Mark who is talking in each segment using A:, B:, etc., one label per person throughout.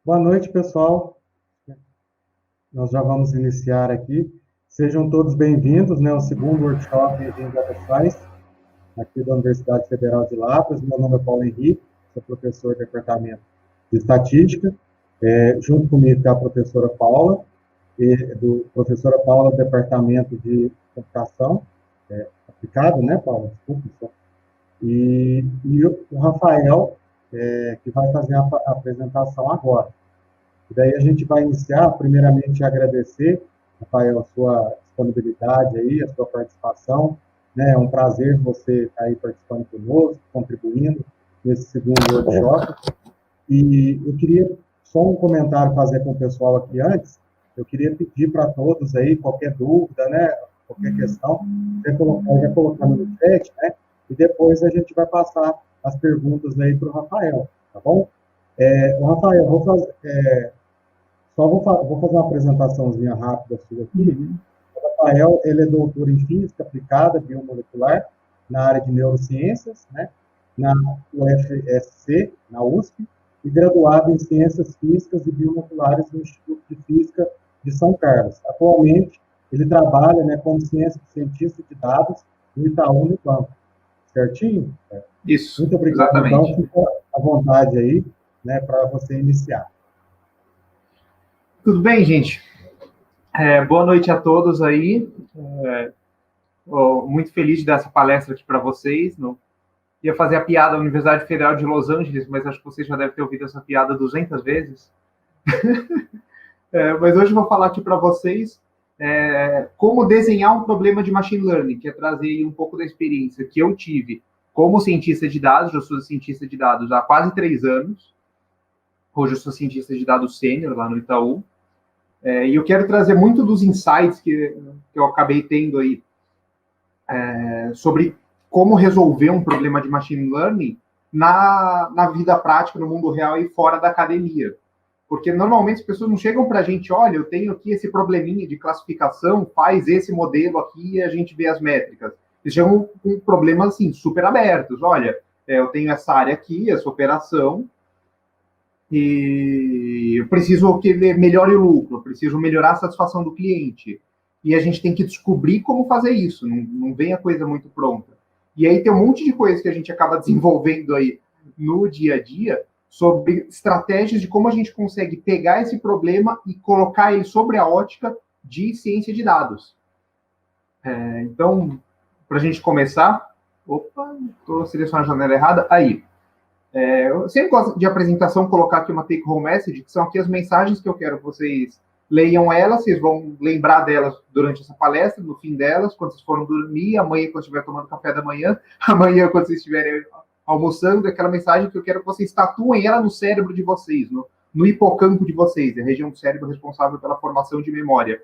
A: Boa noite, pessoal. Nós já vamos iniciar aqui. Sejam todos bem-vindos, né, ao segundo workshop em Data Science, aqui da Universidade Federal de Lavras. Meu nome é Paulo Henrique, sou professor do Departamento de Estatística. Junto comigo está a professora Paula, do Departamento de Computação Aplicada, né, Paula? Desculpa, só. E o Rafael, que vai fazer a apresentação agora. E daí a gente vai iniciar, primeiramente, agradecer, Rafael, a sua disponibilidade aí, a sua participação, né? É um prazer você estar aí participando conosco, contribuindo nesse segundo workshop. E eu queria só um comentário fazer com o pessoal aqui antes. Eu queria pedir para todos aí, qualquer dúvida, né? Qualquer questão, já colocando no chat, né? E depois a gente vai passar as perguntas aí para o Rafael, tá bom? O Rafael, vou fazer uma apresentaçãozinha rápida sua aqui. O Rafael, ele é doutor em Física Aplicada Biomolecular, na área de Neurociências, né, na UFSC, na USP, e graduado em Ciências Físicas e Biomoleculares no Instituto de Física de São Carlos. Atualmente, ele trabalha, né, como cientista de dados no Itaú Unibanco. Certinho?
B: Isso,
A: muito obrigado.
B: exatamente.
A: Então, fica à vontade aí, né, para você iniciar.
B: Tudo bem, gente? Boa noite a todos aí. Muito feliz de dar essa palestra aqui para vocês. Não ia fazer a piada da Universidade Federal de Los Angeles, mas acho que vocês já devem ter ouvido essa piada 200 vezes. Mas hoje eu vou falar aqui para vocês como desenhar um problema de machine learning, que é trazer um pouco da experiência que eu tive como cientista de dados. Eu sou cientista de dados há quase 3 anos. Hoje eu sou cientista de dados sênior lá no Itaú. E eu quero trazer muito dos insights que eu acabei tendo aí sobre como resolver um problema de machine learning na vida prática, no mundo real e fora da academia. Porque normalmente as pessoas não chegam para a gente, olha, eu tenho aqui esse probleminha de classificação, faz esse modelo aqui e a gente vê as métricas. Eles chegam com problemas assim, super abertos. Olha, eu tenho essa área aqui, essa operação, e eu preciso que melhore o lucro, eu preciso melhorar a satisfação do cliente. E a gente tem que descobrir como fazer isso, não vem a coisa muito pronta. E aí tem um monte de coisas que a gente acaba desenvolvendo aí no dia a dia sobre estratégias de como a gente consegue pegar esse problema e colocar ele sobre a ótica de ciência de dados. Então, para a gente começar... Opa, estou selecionando a janela errada. Aí. Eu sempre gosto de apresentação colocar aqui uma take-home message, que são aqui as mensagens que eu quero que vocês leiam elas, vocês vão lembrar delas durante essa palestra, no fim delas, quando vocês forem dormir, amanhã quando estiver tomando café da manhã, amanhã quando vocês estiverem almoçando, aquela mensagem que eu quero que vocês tatuem ela no cérebro de vocês, no hipocampo de vocês, a região do cérebro responsável pela formação de memória.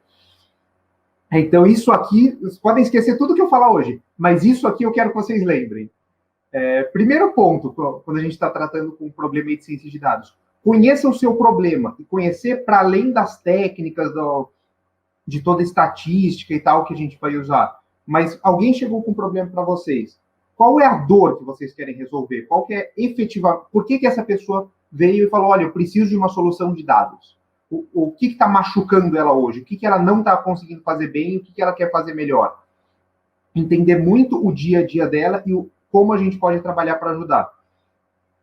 B: Então isso aqui, vocês podem esquecer tudo que eu falar hoje, mas isso aqui eu quero que vocês lembrem. Primeiro ponto, quando a gente está tratando com um problema de ciência de dados, conheça o seu problema, e conhecer para além das técnicas de toda a estatística e tal que a gente vai usar. Mas alguém chegou com um problema para vocês. Qual é a dor que vocês querem resolver? Qual que é efetiva? Por que essa pessoa veio e falou, olha, eu preciso de uma solução de dados? O que está machucando ela hoje? O que ela não está conseguindo fazer bem? O que ela quer fazer melhor? Entender muito o dia a dia dela e como a gente pode trabalhar para ajudar.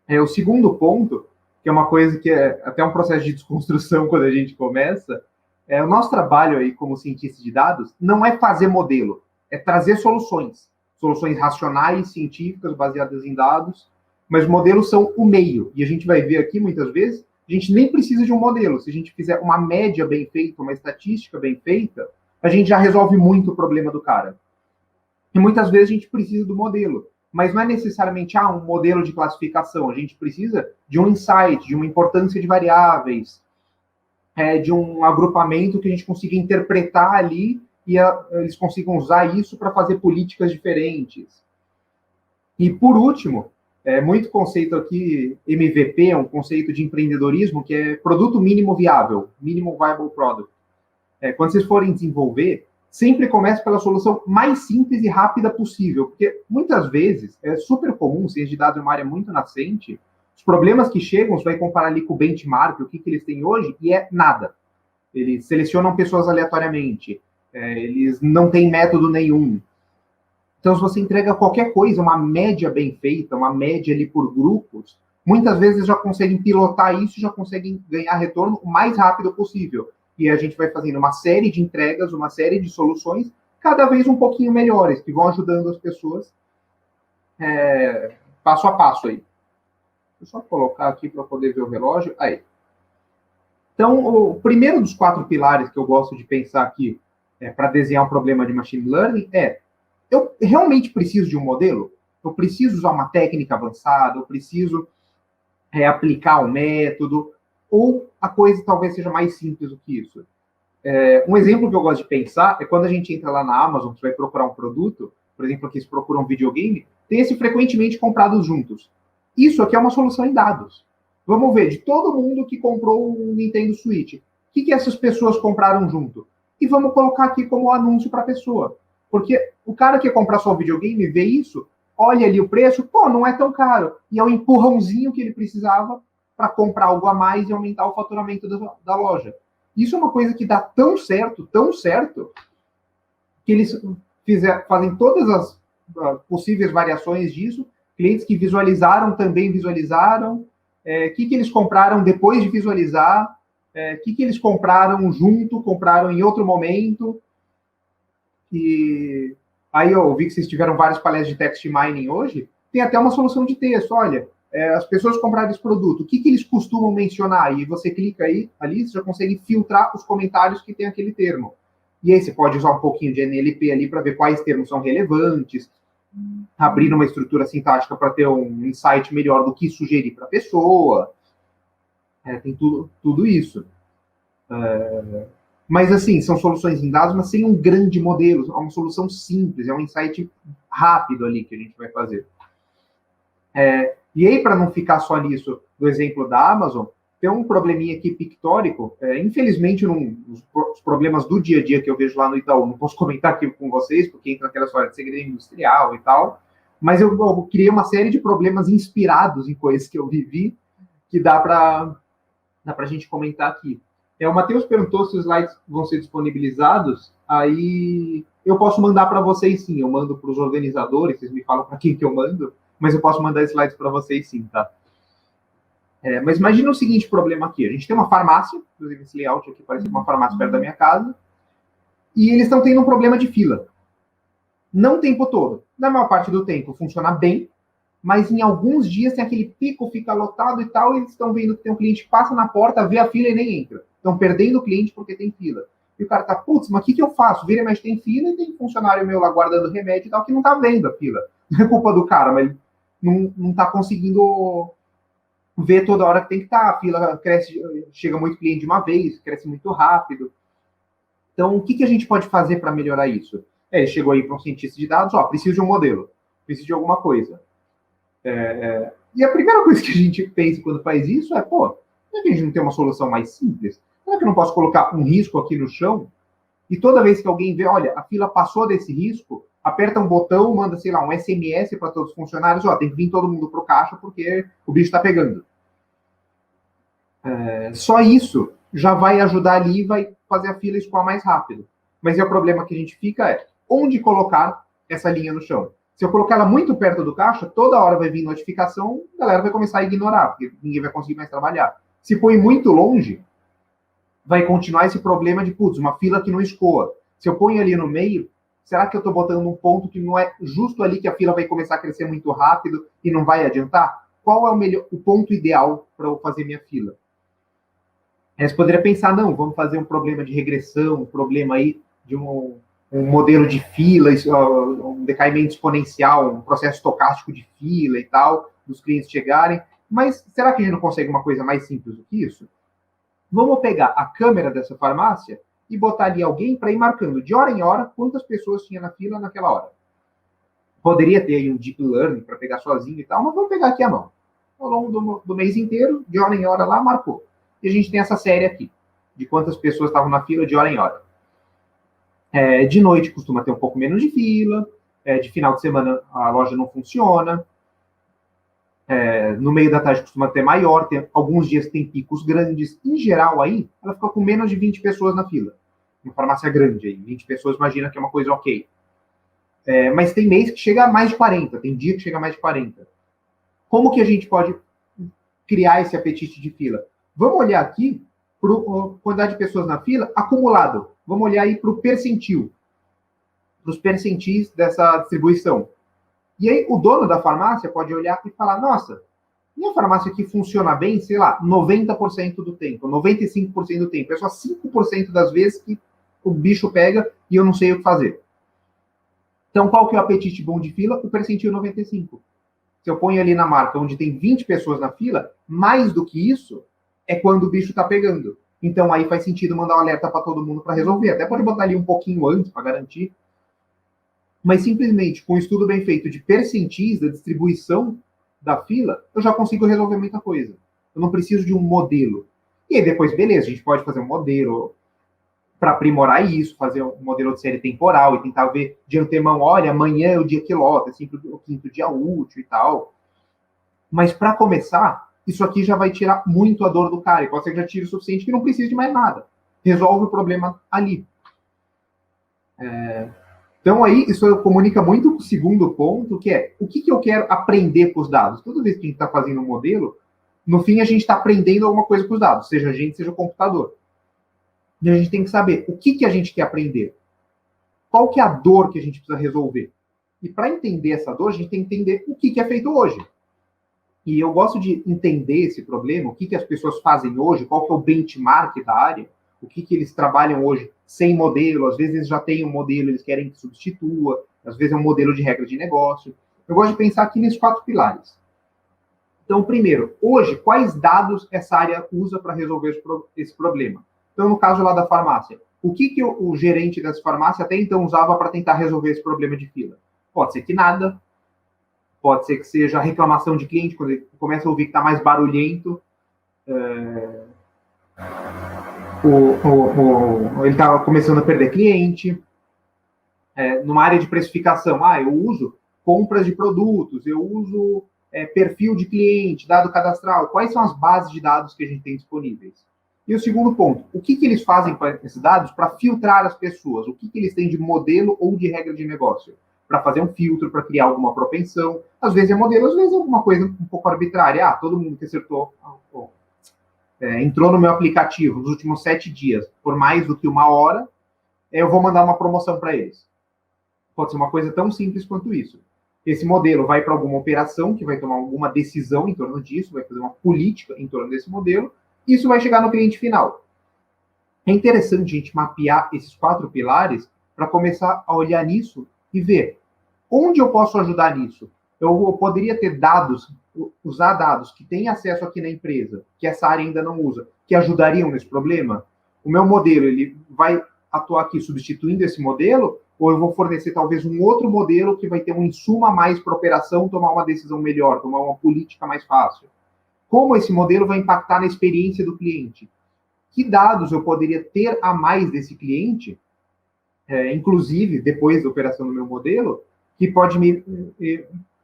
B: O segundo ponto, que é uma coisa que é até um processo de desconstrução quando a gente começa, o nosso trabalho aí como cientista de dados não é fazer modelo, é trazer soluções racionais, científicas, baseadas em dados, mas modelos são o meio, e a gente vai ver aqui muitas vezes, a gente nem precisa de um modelo, se a gente fizer uma média bem feita, uma estatística bem feita, a gente já resolve muito o problema do cara. E muitas vezes a gente precisa do modelo, mas não é necessariamente um modelo de classificação. A gente precisa de um insight, de uma importância de variáveis, de um agrupamento que a gente consiga interpretar ali e eles consigam usar isso para fazer políticas diferentes. E, por último, muito conceito aqui, MVP, é um conceito de empreendedorismo, que é produto mínimo viável, Minimum Viable Product. Quando vocês forem desenvolver, sempre comece pela solução mais simples e rápida possível, porque muitas vezes é super comum, ciência de dados é uma área muito nascente, Os problemas que chegam, você vai comparar ali com o benchmark, o que eles têm hoje, e é nada. Eles selecionam pessoas aleatoriamente, eles não têm método nenhum. Então, se você entrega qualquer coisa, uma média bem feita, uma média ali por grupos, muitas vezes já conseguem pilotar isso, já conseguem ganhar retorno o mais rápido possível. E a gente vai fazendo uma série de entregas, uma série de soluções, cada vez um pouquinho melhores, que vão ajudando as pessoas passo a passo aí. Deixa eu só colocar aqui para poder ver o relógio. Aí. Então, o primeiro dos 4 pilares que eu gosto de pensar aqui para desenhar um problema de machine learning eu realmente preciso de um modelo? Eu preciso usar uma técnica avançada? Eu preciso aplicar um método? Ou a coisa talvez seja mais simples do que isso? Um exemplo que eu gosto de pensar é quando a gente entra lá na Amazon, você vai procurar um produto, por exemplo, aqui se procura um videogame, tem esse frequentemente comprados juntos. Isso aqui é uma solução em dados. Vamos ver, de todo mundo que comprou um Nintendo Switch, o que essas pessoas compraram junto? E vamos colocar aqui como anúncio para a pessoa. Porque o cara que comprar só o videogame vê isso, olha ali o preço, pô, não é tão caro. E é o empurrãozinho que ele precisava para comprar algo a mais e aumentar o faturamento da loja. Isso é uma coisa que dá tão certo, que eles fazem todas as possíveis variações disso. Clientes que visualizaram também visualizaram. O que eles compraram depois de visualizar? O que eles compraram junto, compraram em outro momento. E aí eu vi que vocês tiveram várias palestras de text mining hoje. Tem até uma solução de texto. Olha, as pessoas compraram esse produto, o que eles costumam mencionar? E você clica aí, ali, você já consegue filtrar os comentários que tem aquele termo. E aí você pode usar um pouquinho de NLP ali para ver quais termos são relevantes, abrir uma estrutura sintática para ter um insight melhor do que sugerir para a pessoa. Tem tudo isso. Mas, assim, são soluções em dados, mas sem um grande modelo. É uma solução simples, é um insight rápido ali que a gente vai fazer. E aí, para não ficar só nisso, do exemplo da Amazon, tem um probleminha aqui pictórico. Infelizmente, os problemas do dia a dia que eu vejo lá no Itaú, não posso comentar aqui com vocês, porque entra naquela história de segredo industrial e tal, mas eu criei uma série de problemas inspirados em coisas que eu vivi, que dá para a gente comentar aqui. O Matheus perguntou se os slides vão ser disponibilizados, aí eu posso mandar para vocês sim, eu mando para os organizadores, vocês me falam para quem que eu mando, mas eu posso mandar slides para vocês sim, tá? Mas imagina o seguinte problema aqui, a gente tem uma farmácia, inclusive esse layout aqui parece uma farmácia perto da minha casa, e eles estão tendo um problema de fila. Não o tempo todo. Na maior parte do tempo funciona bem, mas em alguns dias tem aquele pico, fica lotado e tal, e eles estão vendo que tem um cliente que passa na porta, vê a fila e nem entra. Estão perdendo o cliente porque tem fila. E o cara tá, putz, mas o que eu faço? Vira, mas tem fila e tem funcionário meu lá guardando remédio e tal, que não tá vendo a fila. Não é culpa do cara, mas ele não tá conseguindo ver toda hora que tem que estar. A fila cresce, chega muito cliente de uma vez, cresce muito rápido. Então, o que a gente pode fazer para melhorar isso? Ele chegou aí para um cientista de dados, preciso de um modelo, preciso de alguma coisa. E a primeira coisa que a gente pensa quando faz isso é, pô, será que a gente não tem uma solução mais simples? Será que eu não posso colocar um risco aqui no chão? E toda vez que alguém vê, olha, a fila passou desse risco, aperta um botão, manda, sei lá, um SMS para todos os funcionários, tem que vir todo mundo para o caixa porque o bicho está pegando. Só isso já vai ajudar ali e vai fazer a fila escoar mais rápido. Mas o problema que a gente fica onde colocar essa linha no chão. Se eu colocar ela muito perto do caixa, toda hora vai vir notificação, a galera vai começar a ignorar, porque ninguém vai conseguir mais trabalhar. Se põe muito longe, vai continuar esse problema de, putz, uma fila que não escoa. Se eu ponho ali no meio, será que eu estou botando um ponto que não é justo ali que a fila vai começar a crescer muito rápido e não vai adiantar? Qual é o ponto ideal para eu fazer minha fila? Você poderia pensar, não, vamos fazer um problema de regressão, um problema aí de um modelo de fila, um decaimento exponencial, um processo estocástico de fila e tal, dos clientes chegarem. Mas será que a gente não consegue uma coisa mais simples do que isso? Vamos pegar a câmera dessa farmácia e botar ali alguém para ir marcando de hora em hora quantas pessoas tinha na fila naquela hora. Poderia ter aí um deep learning para pegar sozinho e tal, mas vamos pegar aqui a mão. Ao longo do mês inteiro, de hora em hora lá, marcou. E a gente tem essa série aqui, de quantas pessoas estavam na fila de hora em hora. De noite costuma ter um pouco menos de fila, de final de semana a loja não funciona, No meio da tarde costuma ter maior, tem alguns dias tem picos grandes. Em geral, aí, ela fica com menos de 20 pessoas na fila. Uma farmácia grande aí, 20 pessoas, imagina que é uma coisa ok. Mas tem mês que chega a mais de 40, tem dia que chega a mais de 40. Como que a gente pode criar esse apetite de fila? Vamos olhar aqui para a quantidade de pessoas na fila acumulado. Vamos olhar aí para o percentil, para os percentis dessa distribuição. E aí o dono da farmácia pode olhar e falar, nossa, minha farmácia aqui funciona bem, sei lá, 90% do tempo, 95% do tempo. É só 5% das vezes que o bicho pega e eu não sei o que fazer. Então, qual que é o apetite bom de fila? O percentil 95. Se eu ponho ali na marca onde tem 20 pessoas na fila, mais do que isso é quando o bicho está pegando. Então, aí faz sentido mandar um alerta para todo mundo para resolver. Até pode botar ali um pouquinho antes para garantir. Mas simplesmente com um estudo bem feito de percentis da distribuição da fila, eu já consigo resolver muita coisa. Eu não preciso de um modelo. E aí depois, beleza, a gente pode fazer um modelo para aprimorar isso, fazer um modelo de série temporal e tentar ver de antemão, olha, amanhã é o dia que lota, é sempre o quinto dia útil e tal. Mas para começar, isso aqui já vai tirar muito a dor do cara. E pode ser que já tire o suficiente que não precise de mais nada. Resolve o problema ali. Então, aí, isso comunica muito com o segundo ponto, que é o que eu quero aprender com os dados. Toda vez que a gente está fazendo um modelo, no fim a gente está aprendendo alguma coisa com os dados, seja a gente, seja o computador. E a gente tem que saber o que a gente quer aprender. Qual que é a dor que a gente precisa resolver. E para entender essa dor, a gente tem que entender o que é feito hoje. E eu gosto de entender esse problema, o que as pessoas fazem hoje, qual que é o benchmark da área, o que eles trabalham hoje sem modelo, às vezes eles já têm um modelo, eles querem que substitua, às vezes é um modelo de regra de negócio. Eu gosto de pensar aqui nesses 4 pilares. Então, primeiro, hoje, quais dados essa área usa para resolver esse problema? Então, no caso lá da farmácia, o que o gerente dessa farmácia até então usava para tentar resolver esse problema de fila? Pode ser que nada, pode ser que seja reclamação de cliente, quando ele começa a ouvir que está mais barulhento, ele está começando a perder cliente. Numa área de precificação, eu uso compras de produtos, eu uso perfil de cliente, dado cadastral, quais são as bases de dados que a gente tem disponíveis? E o segundo ponto, o que eles fazem com esses dados para filtrar as pessoas? O que eles têm de modelo ou de regra de negócio? Para fazer um filtro, para criar alguma propensão. Às vezes é modelo, às vezes é alguma coisa um pouco arbitrária. Todo mundo que acertou, entrou no meu aplicativo nos últimos 7 dias, por mais do que 1 hora, eu vou mandar uma promoção para eles. Pode ser uma coisa tão simples quanto isso. Esse modelo vai para alguma operação, que vai tomar alguma decisão em torno disso, vai fazer uma política em torno desse modelo, e isso vai chegar no cliente final. É interessante a gente mapear esses 4 pilares para começar a olhar nisso e ver onde eu posso ajudar nisso. Eu poderia ter dados, usar dados que têm acesso aqui na empresa, que essa área ainda não usa, que ajudariam nesse problema. O meu modelo, ele vai atuar aqui substituindo esse modelo, ou eu vou fornecer talvez um outro modelo que vai ter um insumo a mais para a operação tomar uma decisão melhor, tomar uma política mais fácil. Como esse modelo vai impactar na experiência do cliente? Que dados eu poderia ter a mais desse cliente, inclusive depois da operação do meu modelo, que pode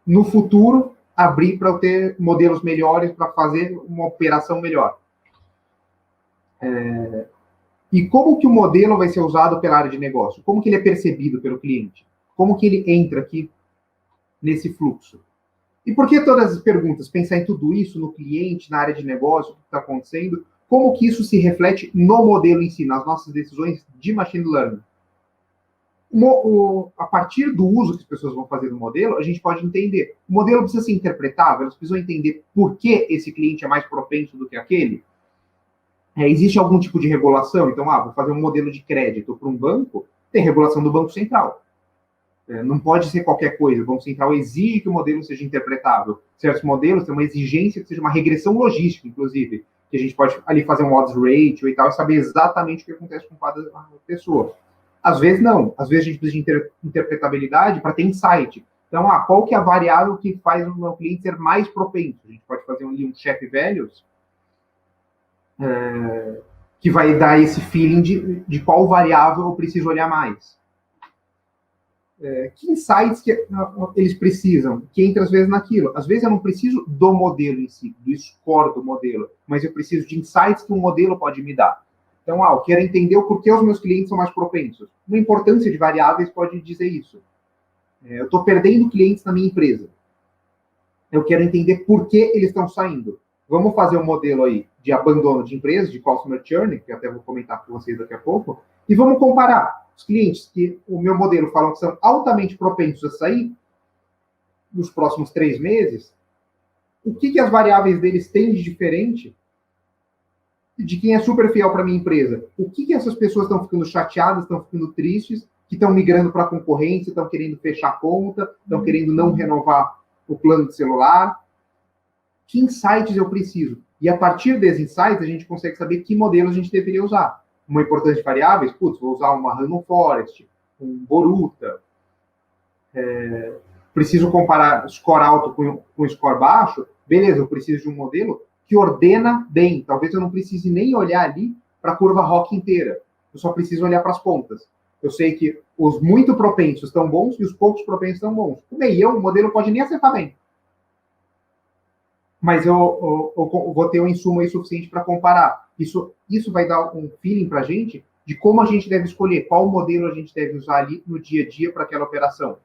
B: no futuro, abrir para eu ter modelos melhores para fazer uma operação melhor. E como que o modelo vai ser usado pela área de negócio? Como que ele é percebido pelo cliente? Como que ele entra aqui nesse fluxo? E por que todas as perguntas? Pensar em tudo isso, no cliente, na área de negócio, o que está acontecendo, como que isso se reflete no modelo em si, nas nossas decisões de machine learning. A partir do uso que as pessoas vão fazer do modelo, a gente pode entender. O modelo precisa ser interpretável, elas precisam entender por que esse cliente é mais propenso do que aquele. Existe algum tipo de regulação? Então, vou fazer um modelo de crédito para um banco, tem regulação do Banco Central. Não pode ser qualquer coisa. O Banco Central exige que o modelo seja interpretável. Certos modelos têm uma exigência que seja uma regressão logística, inclusive, que a gente pode ali fazer um odds ratio e tal, e saber exatamente o que acontece com cada pessoa. Às vezes, não. Às vezes, a gente precisa de interpretabilidade para ter insight. Então, qual que é a variável que faz o meu cliente ser mais propenso? A gente pode fazer um check values, que vai dar esse feeling de qual variável eu preciso olhar mais. que insights que eles precisam, que entra às vezes naquilo. Às vezes eu não preciso do modelo em si, do score do modelo, mas eu preciso de insights que um modelo pode me dar. Então, eu quero entender o porquê os meus clientes são mais propensos. Uma importância de variáveis pode dizer isso. Eu estou perdendo clientes na minha empresa. Eu quero entender por que eles estão saindo. Vamos fazer um modelo aí de abandono de empresas, de customer churn, que eu até vou comentar com vocês daqui a pouco, e vamos comparar os clientes que o meu modelo falam que são altamente propensos a sair nos próximos 3 meses, o que as variáveis deles têm de diferente de quem é super fiel para a minha empresa? O que essas pessoas estão ficando chateadas, estão ficando tristes, que estão migrando para a concorrência, estão querendo fechar a conta, estão querendo não renovar o plano de celular? Que insights eu preciso? E a partir desses insights, a gente consegue saber que modelo a gente deveria usar. Uma importante variável, vou usar uma Random Forest, um Boruta. Preciso comparar score alto com score baixo. Beleza, eu preciso de um modelo que ordena bem. Talvez eu não precise nem olhar ali para a curva ROC inteira. Eu só preciso olhar para as pontas. Eu sei que os muito propensos estão bons e os poucos propensos estão bons. O meião, o modelo pode nem acertar bem. Mas eu vou ter um insumo aí suficiente para comparar. Isso vai dar um feeling para a gente de como a gente deve escolher, qual modelo a gente deve usar ali no dia a dia para aquela operação.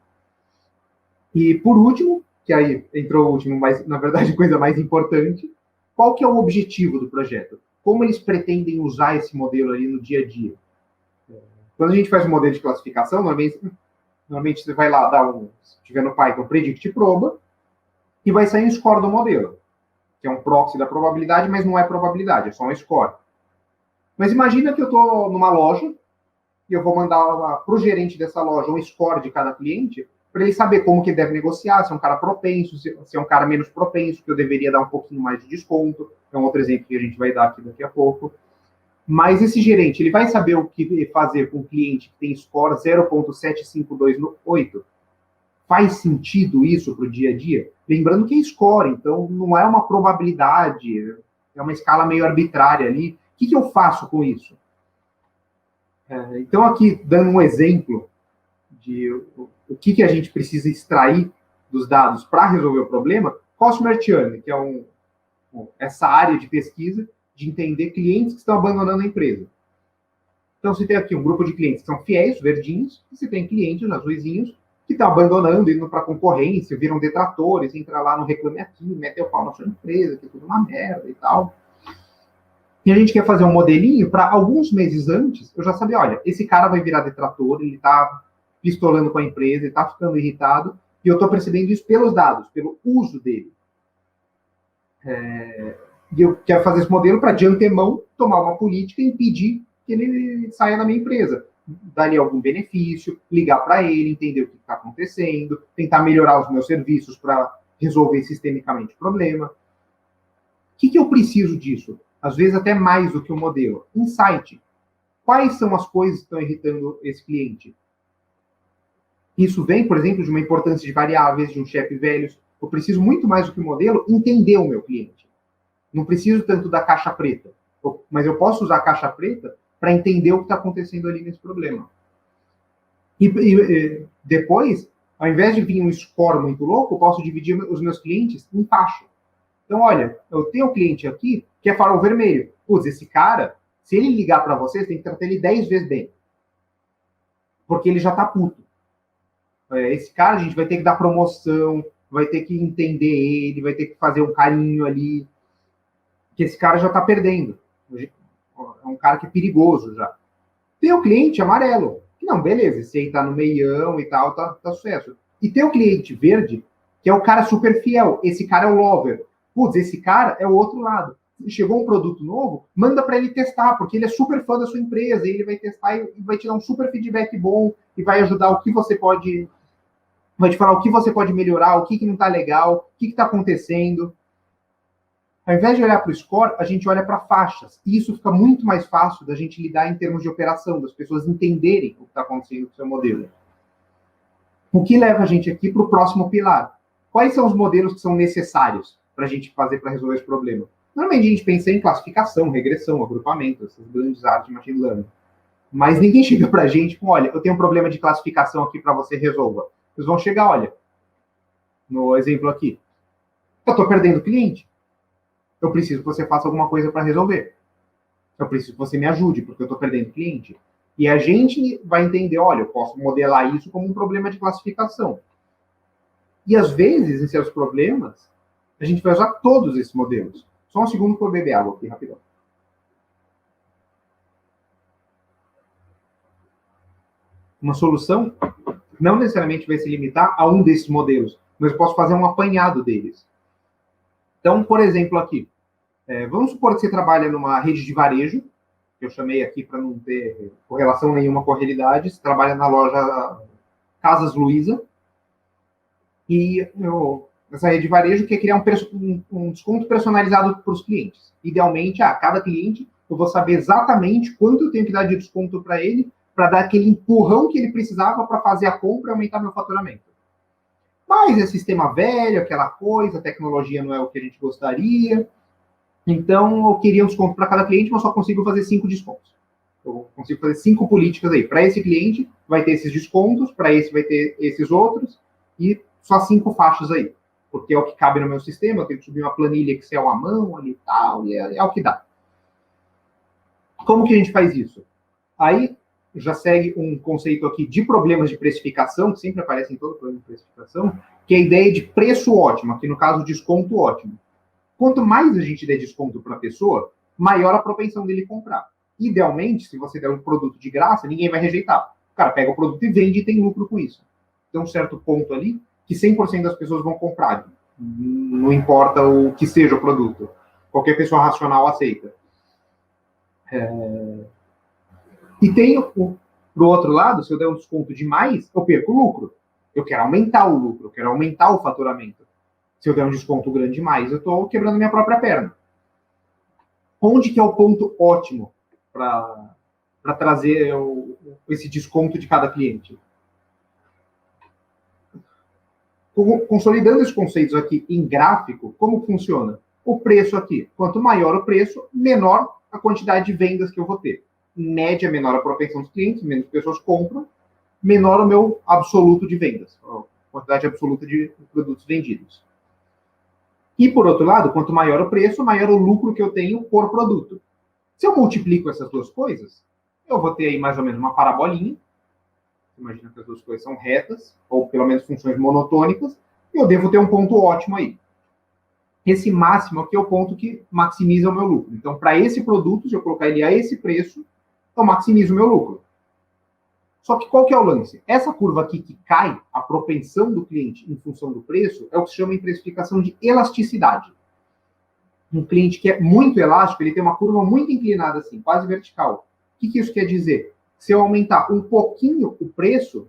B: E, por último, que aí entrou o último, mas, na verdade, coisa mais importante, qual que é o objetivo do projeto? Como eles pretendem usar esse modelo ali no dia a dia? Quando a gente faz um modelo de classificação, normalmente você vai lá dar se tiver no Python, predict proba, e vai sair um score do modelo, que é um proxy da probabilidade, mas não é probabilidade, é só um score. Mas imagina que eu estou numa loja e eu vou mandar para o gerente dessa loja um score de cada cliente para ele saber como que ele deve negociar, se é um cara propenso, se é um cara menos propenso, que eu deveria dar um pouquinho mais de desconto. É um outro exemplo que a gente vai dar aqui daqui a pouco. Mas esse gerente, ele vai saber o que fazer com um cliente que tem score 0.7528? Faz sentido isso para o dia a dia? Lembrando que é score, então não é uma probabilidade, é uma escala meio arbitrária ali. O que eu faço com isso? Então, aqui, dando um exemplo de o que a gente precisa extrair dos dados para resolver o problema, Customer Churn, que é essa área de pesquisa de entender clientes que estão abandonando a empresa. Então, você tem aqui um grupo de clientes que são fiéis, verdinhos, e você tem clientes azuisinhos que estão abandonando, indo para a concorrência, viram detratores, entra lá no Reclame Aqui, mete o pau na sua empresa, que é tudo uma merda e tal. E a gente quer fazer um modelinho para alguns meses antes, eu já sabia, olha, esse cara vai virar detrator, ele está pistolando com a empresa, ele está ficando irritado, e eu estou percebendo isso pelos dados, pelo uso dele. E eu quero fazer esse modelo para, de antemão, tomar uma política e impedir que ele saia da minha empresa. Dar-lhe algum benefício, ligar para ele, entender o que está acontecendo, tentar melhorar os meus serviços para resolver sistemicamente o problema. O que eu preciso disso? Às vezes até mais do que o modelo. Insight. Quais são as coisas que estão irritando esse cliente? Isso vem, por exemplo, de uma importância de variáveis, de um chefe velhos. Eu preciso muito mais do que o modelo entender o meu cliente. Não preciso tanto da caixa preta, mas eu posso usar a caixa preta para entender o que está acontecendo ali nesse problema. E depois, ao invés de vir um score muito louco, eu posso dividir os meus clientes em faixa. Então, olha, eu tenho um cliente aqui que é farol vermelho. Putz, esse cara, se ele ligar para você, tem que tratar ele 10 vezes bem. Porque ele já está puto. Esse cara, a gente vai ter que dar promoção, vai ter que entender ele, vai ter que fazer um carinho ali. Que esse cara já está perdendo. É um cara que é perigoso já. Tem o cliente amarelo. Não, beleza, esse aí tá no meião e tal, tá sucesso. E tem o cliente verde, que é o cara super fiel. Esse cara é o lover. Putz, esse cara é o outro lado. Chegou um produto novo, manda para ele testar, porque ele é super fã da sua empresa, e ele vai testar e vai te dar um super feedback bom, e vai ajudar o que você pode... Vai te falar o que você pode melhorar, o que não tá legal, o que tá acontecendo. Ao invés de olhar para o score, a gente olha para faixas. E isso fica muito mais fácil da gente lidar em termos de operação, das pessoas entenderem o que está acontecendo com o seu modelo. O que leva a gente aqui para o próximo pilar? Quais são os modelos que são necessários para a gente fazer para resolver esse problema? Normalmente a gente pensa em classificação, regressão, agrupamento, essas grandes áreas de machine learning. Mas ninguém chega para a gente com, olha, eu tenho um problema de classificação aqui para você resolva. Eles vão chegar, olha, no exemplo aqui, eu estou perdendo cliente. Eu preciso que você faça alguma coisa para resolver. Eu preciso que você me ajude, porque eu estou perdendo cliente. E a gente vai entender, olha, eu posso modelar isso como um problema de classificação. E às vezes, em seus problemas, a gente vai usar todos esses modelos. Só um segundo para eu beber água aqui, rapidão. Uma solução não necessariamente vai se limitar a um desses modelos, mas eu posso fazer um apanhado deles. Então, por exemplo, aqui, vamos supor que você trabalha numa rede de varejo, que eu chamei aqui para não ter correlação nenhuma com a realidade, você trabalha na loja Casas Luiza, e essa rede de varejo quer criar um desconto personalizado para os clientes. Idealmente, a cada cliente, eu vou saber exatamente quanto eu tenho que dar de desconto para ele, para dar aquele empurrão que ele precisava para fazer a compra e aumentar meu faturamento. Mas é sistema velho, aquela coisa, a tecnologia não é o que a gente gostaria. Então, eu queria um desconto para cada cliente, mas só consigo fazer 5 descontos. Eu consigo fazer 5 políticas aí. Para esse cliente, vai ter esses descontos, para esse vai ter esses outros, e só 5 faixas aí. Porque é o que cabe no meu sistema, eu tenho que subir uma planilha Excel à mão ali e tal, e é o que dá. Como que a gente faz isso? Aí, já segue um conceito aqui de problemas de precificação, que sempre aparece em todo problema de precificação, que é a ideia de preço ótimo, aqui no caso, desconto ótimo. Quanto mais a gente der desconto para a pessoa, maior a propensão dele comprar. Idealmente, se você der um produto de graça, ninguém vai rejeitar. O cara pega o produto e vende e tem lucro com isso. Tem um certo ponto ali que 100% das pessoas vão comprar. Não importa o que seja o produto. Qualquer pessoa racional aceita. E tem, do outro lado, se eu der um desconto demais, eu perco o lucro. Eu quero aumentar o lucro, eu quero aumentar o faturamento. Se eu der um desconto grande demais, eu estou quebrando minha própria perna. Onde que é o ponto ótimo para trazer esse desconto de cada cliente? Consolidando esses conceitos aqui em gráfico, como funciona? O preço aqui, quanto maior o preço, menor a quantidade de vendas que eu vou ter. Em média, menor a propensão dos clientes, menos pessoas compram, menor o meu absoluto de vendas, a quantidade absoluta de produtos vendidos. E, por outro lado, quanto maior o preço, maior o lucro que eu tenho por produto. Se eu multiplico essas duas coisas, eu vou ter aí mais ou menos uma parabolinha. Imagina que as duas coisas são retas, ou pelo menos funções monotônicas, e eu devo ter um ponto ótimo aí. Esse máximo aqui é o ponto que maximiza o meu lucro. Então, para esse produto, se eu colocar ele a esse preço, eu maximizo o meu lucro. Só que qual que é o lance? Essa curva aqui que cai, a propensão do cliente em função do preço, é o que se chama em precificação de elasticidade. Um cliente que é muito elástico, ele tem uma curva muito inclinada assim, quase vertical. O que isso quer dizer? Se eu aumentar um pouquinho o preço,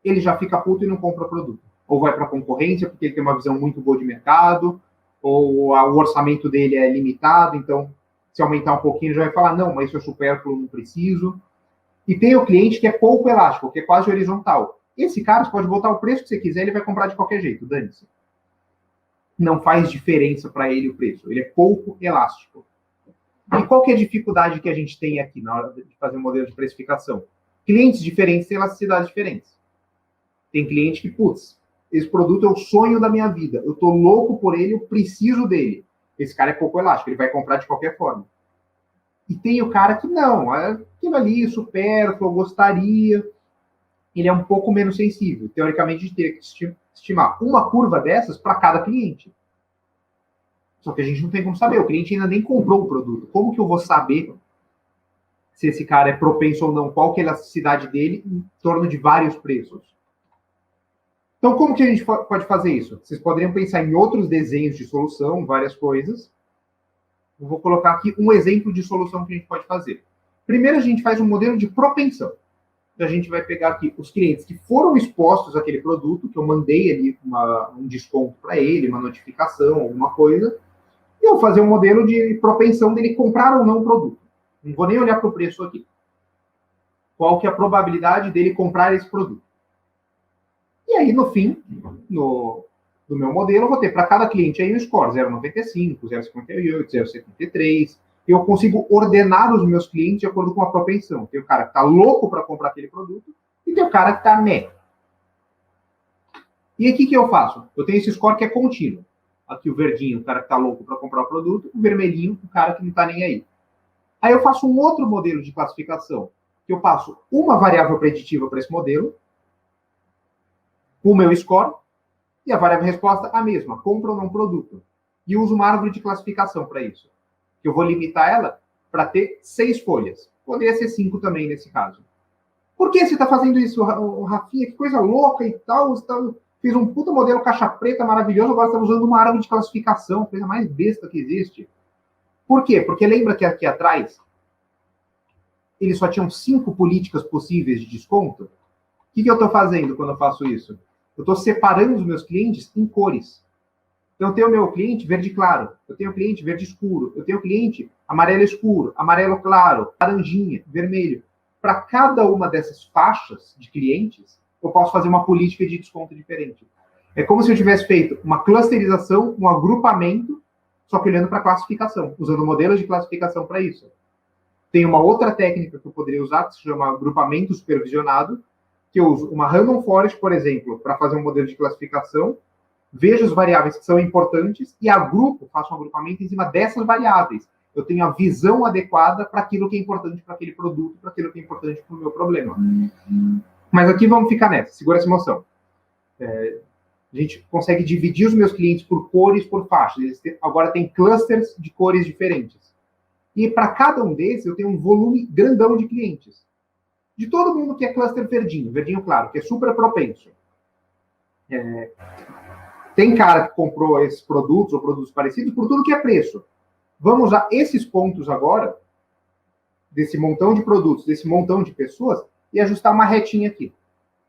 B: ele já fica puto e não compra o produto. Ou vai para a concorrência, porque ele tem uma visão muito boa de mercado, ou o orçamento dele é limitado, então se aumentar um pouquinho, ele já vai falar, não, mas isso é supérfluo, não preciso. E tem o cliente que é pouco elástico, que é quase horizontal. Esse cara, você pode botar o preço que você quiser, ele vai comprar de qualquer jeito, dane-se. Não faz diferença para ele o preço. Ele é pouco elástico. E qual que é a dificuldade que a gente tem aqui na hora de fazer um modelo de precificação? Clientes diferentes têm elasticidades diferentes. Tem cliente que, putz, esse produto é o sonho da minha vida. Eu tô louco por ele, eu preciso dele. Esse cara é pouco elástico, ele vai comprar de qualquer forma. E tem o cara que não, aquilo ali, supérfluo, eu gostaria. Ele é um pouco menos sensível. Teoricamente, a gente teria que estimar uma curva dessas para cada cliente. Só que a gente não tem como saber. O cliente ainda nem comprou o produto. Como que eu vou saber se esse cara é propenso ou não? Qual que é a elasticidade dele em torno de vários preços? Então, como que a gente pode fazer isso? Vocês poderiam pensar em outros desenhos de solução, várias coisas. Eu vou colocar aqui um exemplo de solução que a gente pode fazer. Primeiro, a gente faz um modelo de propensão. Então, a gente vai pegar aqui os clientes que foram expostos àquele produto, que eu mandei ali um desconto para ele, uma notificação, alguma coisa, e eu vou fazer um modelo de propensão dele comprar ou não o produto. Não vou nem olhar para o preço aqui. Qual que é a probabilidade dele comprar esse produto? E aí, no fim, do meu modelo, eu vou ter para cada cliente aí um score 0,95, 0,58, 0,73. eu consigo ordenar os meus clientes de acordo com a propensão. Tem o cara que está louco para comprar aquele produto e tem o cara que está né. E aí, o que eu faço? Eu tenho esse score que é contínuo. Aqui o verdinho, o cara que está louco para comprar o produto, o vermelhinho, o cara que não está nem aí. Aí eu faço um outro modelo de classificação, que eu passo uma variável preditiva para esse modelo, o meu score, e a variável resposta a mesma, compra ou não produto. E uso uma árvore de classificação para isso. Que eu vou limitar ela para ter 6 folhas. Poderia ser 5 também nesse caso. Por que você está fazendo isso, Rafinha? Que coisa louca e tal. Você fez um puta modelo caixa preta maravilhoso, agora você está usando uma árvore de classificação, coisa mais besta que existe. Por quê? Porque lembra que aqui atrás eles só tinham 5 políticas possíveis de desconto? O que eu estou fazendo quando eu faço isso? Eu estou separando os meus clientes em cores. Então, eu tenho o meu cliente verde claro, eu tenho o cliente verde escuro, eu tenho o cliente amarelo escuro, amarelo claro, laranjinha, vermelho. Para cada uma dessas faixas de clientes, eu posso fazer uma política de desconto diferente. É como se eu tivesse feito uma clusterização, um agrupamento, só que olhando para a classificação, usando modelos de classificação para isso. Tem uma outra técnica que eu poderia usar, que se chama agrupamento supervisionado, que eu uso uma random forest, por exemplo, para fazer um modelo de classificação, vejo as variáveis que são importantes e agrupo, faço um agrupamento em cima dessas variáveis. Eu tenho a visão adequada para aquilo que é importante para aquele produto, para aquilo que é importante para o meu problema. Mas aqui vamos ficar nessa, segura essa emoção. A gente consegue dividir os meus clientes por cores, por faixas. Agora tem clusters de cores diferentes. E para cada um desses, eu tenho um volume grandão de clientes. De todo mundo que é cluster verdinho, verdinho claro, que é super propenso. Tem cara que comprou esses produtos ou produtos parecidos por tudo que é preço. Vamos usar esses pontos agora, desse montão de produtos, desse montão de pessoas, e ajustar uma retinha aqui,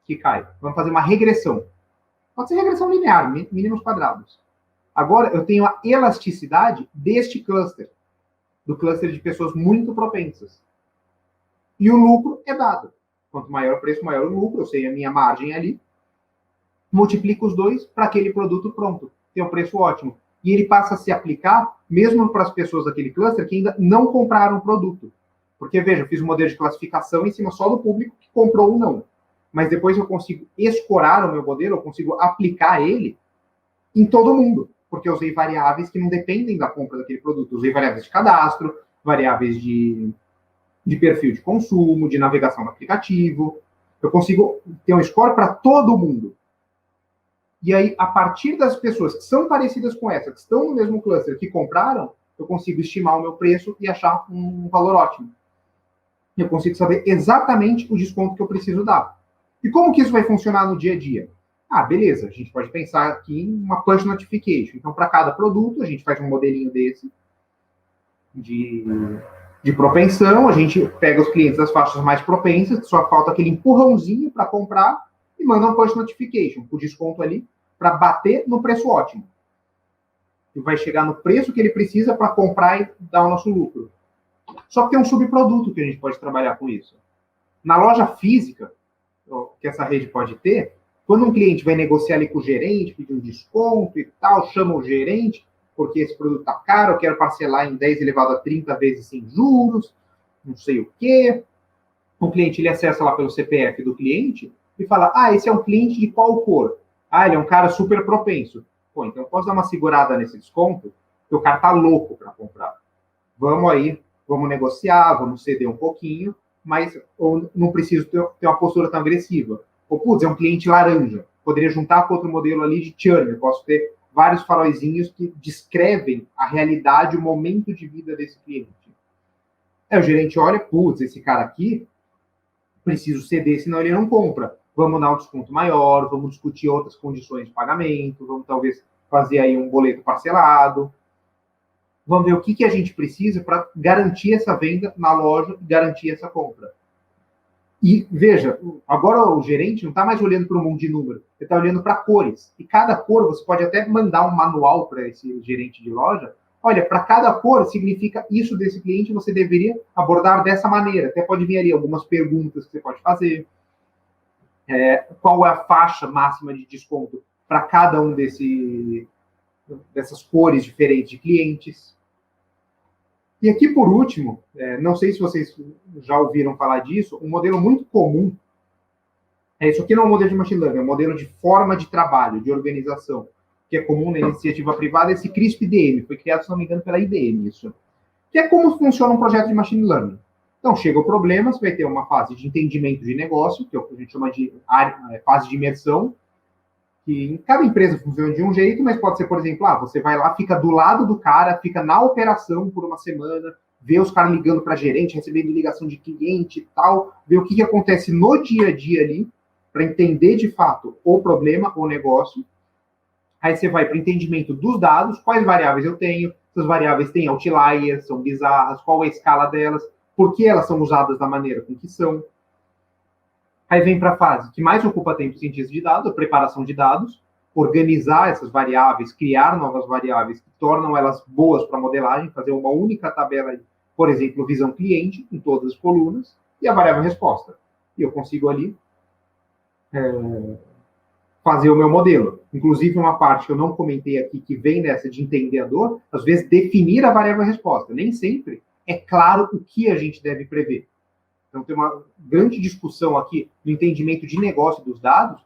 B: que cai. Vamos fazer uma regressão. Pode ser regressão linear, mínimos quadrados. Agora, eu tenho a elasticidade deste cluster, do cluster de pessoas muito propensas. E o lucro é dado. Quanto maior o preço, maior o lucro. Eu sei a minha margem ali. Multiplico os dois para aquele produto pronto. Tem um preço ótimo. E ele passa a se aplicar mesmo para as pessoas daquele cluster que ainda não compraram o produto. Porque, veja, eu fiz um modelo de classificação em cima só do público que comprou ou não. Mas depois eu consigo escorar o meu modelo, eu consigo aplicar ele em todo mundo. Porque eu usei variáveis que não dependem da compra daquele produto. Eu usei variáveis de cadastro, variáveis de perfil de consumo, de navegação no aplicativo. Eu consigo ter um score para todo mundo. E aí, a partir das pessoas que são parecidas com essa, que estão no mesmo cluster, que compraram, eu consigo estimar o meu preço e achar um valor ótimo. Eu consigo saber exatamente o desconto que eu preciso dar. E como que isso vai funcionar no dia a dia? Ah, beleza, a gente pode pensar aqui em uma push notification. Então, para cada produto, a gente faz um modelinho desse de propensão, a gente pega os clientes das faixas mais propensas, só falta aquele empurrãozinho para comprar e manda um push notification, com desconto ali, para bater no preço ótimo. E vai chegar no preço que ele precisa para comprar e dar o nosso lucro. Só que tem um subproduto que a gente pode trabalhar com isso. Na loja física, que essa rede pode ter, quando um cliente vai negociar ali com o gerente, pedir um desconto e tal, chama o gerente, porque esse produto está caro, eu quero parcelar em 10 elevado a 30 vezes sem juros, não sei o quê. O cliente, ele acessa lá pelo CPF do cliente e fala, esse é um cliente de qual cor? Ele é um cara super propenso. Pô, então eu posso dar uma segurada nesse desconto, porque o cara tá louco para comprar. Vamos aí, vamos negociar, vamos ceder um pouquinho, mas eu não preciso ter uma postura tão agressiva. Ou, putz, é um cliente laranja. Poderia juntar com outro modelo ali de churn. Eu posso ter vários faróizinhos que descrevem a realidade, o momento de vida desse cliente. O gerente olha, putz, esse cara aqui, preciso ceder, senão ele não compra. Vamos dar um desconto maior, vamos discutir outras condições de pagamento, vamos talvez fazer aí um boleto parcelado. Vamos ver o que a gente precisa para garantir essa venda na loja e garantir essa compra. E, veja, agora o gerente não está mais olhando para um monte de número, ele está olhando para cores. E cada cor, você pode até mandar um manual para esse gerente de loja. Olha, para cada cor significa isso desse cliente, você deveria abordar dessa maneira. Até pode vir ali algumas perguntas que você pode fazer. Qual é a faixa máxima de desconto para cada um dessas cores diferentes de clientes. E aqui, por último, não sei se vocês já ouviram falar disso, um modelo muito comum, isso aqui não é um modelo de machine learning, é um modelo de forma de trabalho, de organização, que é comum na iniciativa privada, esse CRISP-DM, foi criado, se não me engano, pela IBM, isso. Que é como funciona um projeto de machine learning. Então, chega o problema, você vai ter uma fase de entendimento de negócio, que é o que a gente chama de fase de imersão, que em cada empresa funciona de um jeito, mas pode ser, por exemplo, você vai lá, fica do lado do cara, fica na operação por uma semana, vê os caras ligando para gerente, recebendo ligação de cliente e tal, vê o que acontece no dia a dia ali, para entender de fato o problema, o negócio. Aí você vai para o entendimento dos dados, quais variáveis eu tenho, essas variáveis têm outliers, são bizarras, qual é a escala delas, por que elas são usadas da maneira com que são. Aí vem para a fase que mais ocupa tempo cientista de dados, a preparação de dados, organizar essas variáveis, criar novas variáveis que tornam elas boas para modelagem, fazer uma única tabela, por exemplo, visão cliente, em todas as colunas, e a variável resposta. E eu consigo ali fazer o meu modelo. Inclusive, uma parte que eu não comentei aqui, que vem nessa de entender a dor, às vezes definir a variável resposta. Nem sempre é claro o que a gente deve prever. Então, tem uma grande discussão aqui no entendimento de negócio dos dados,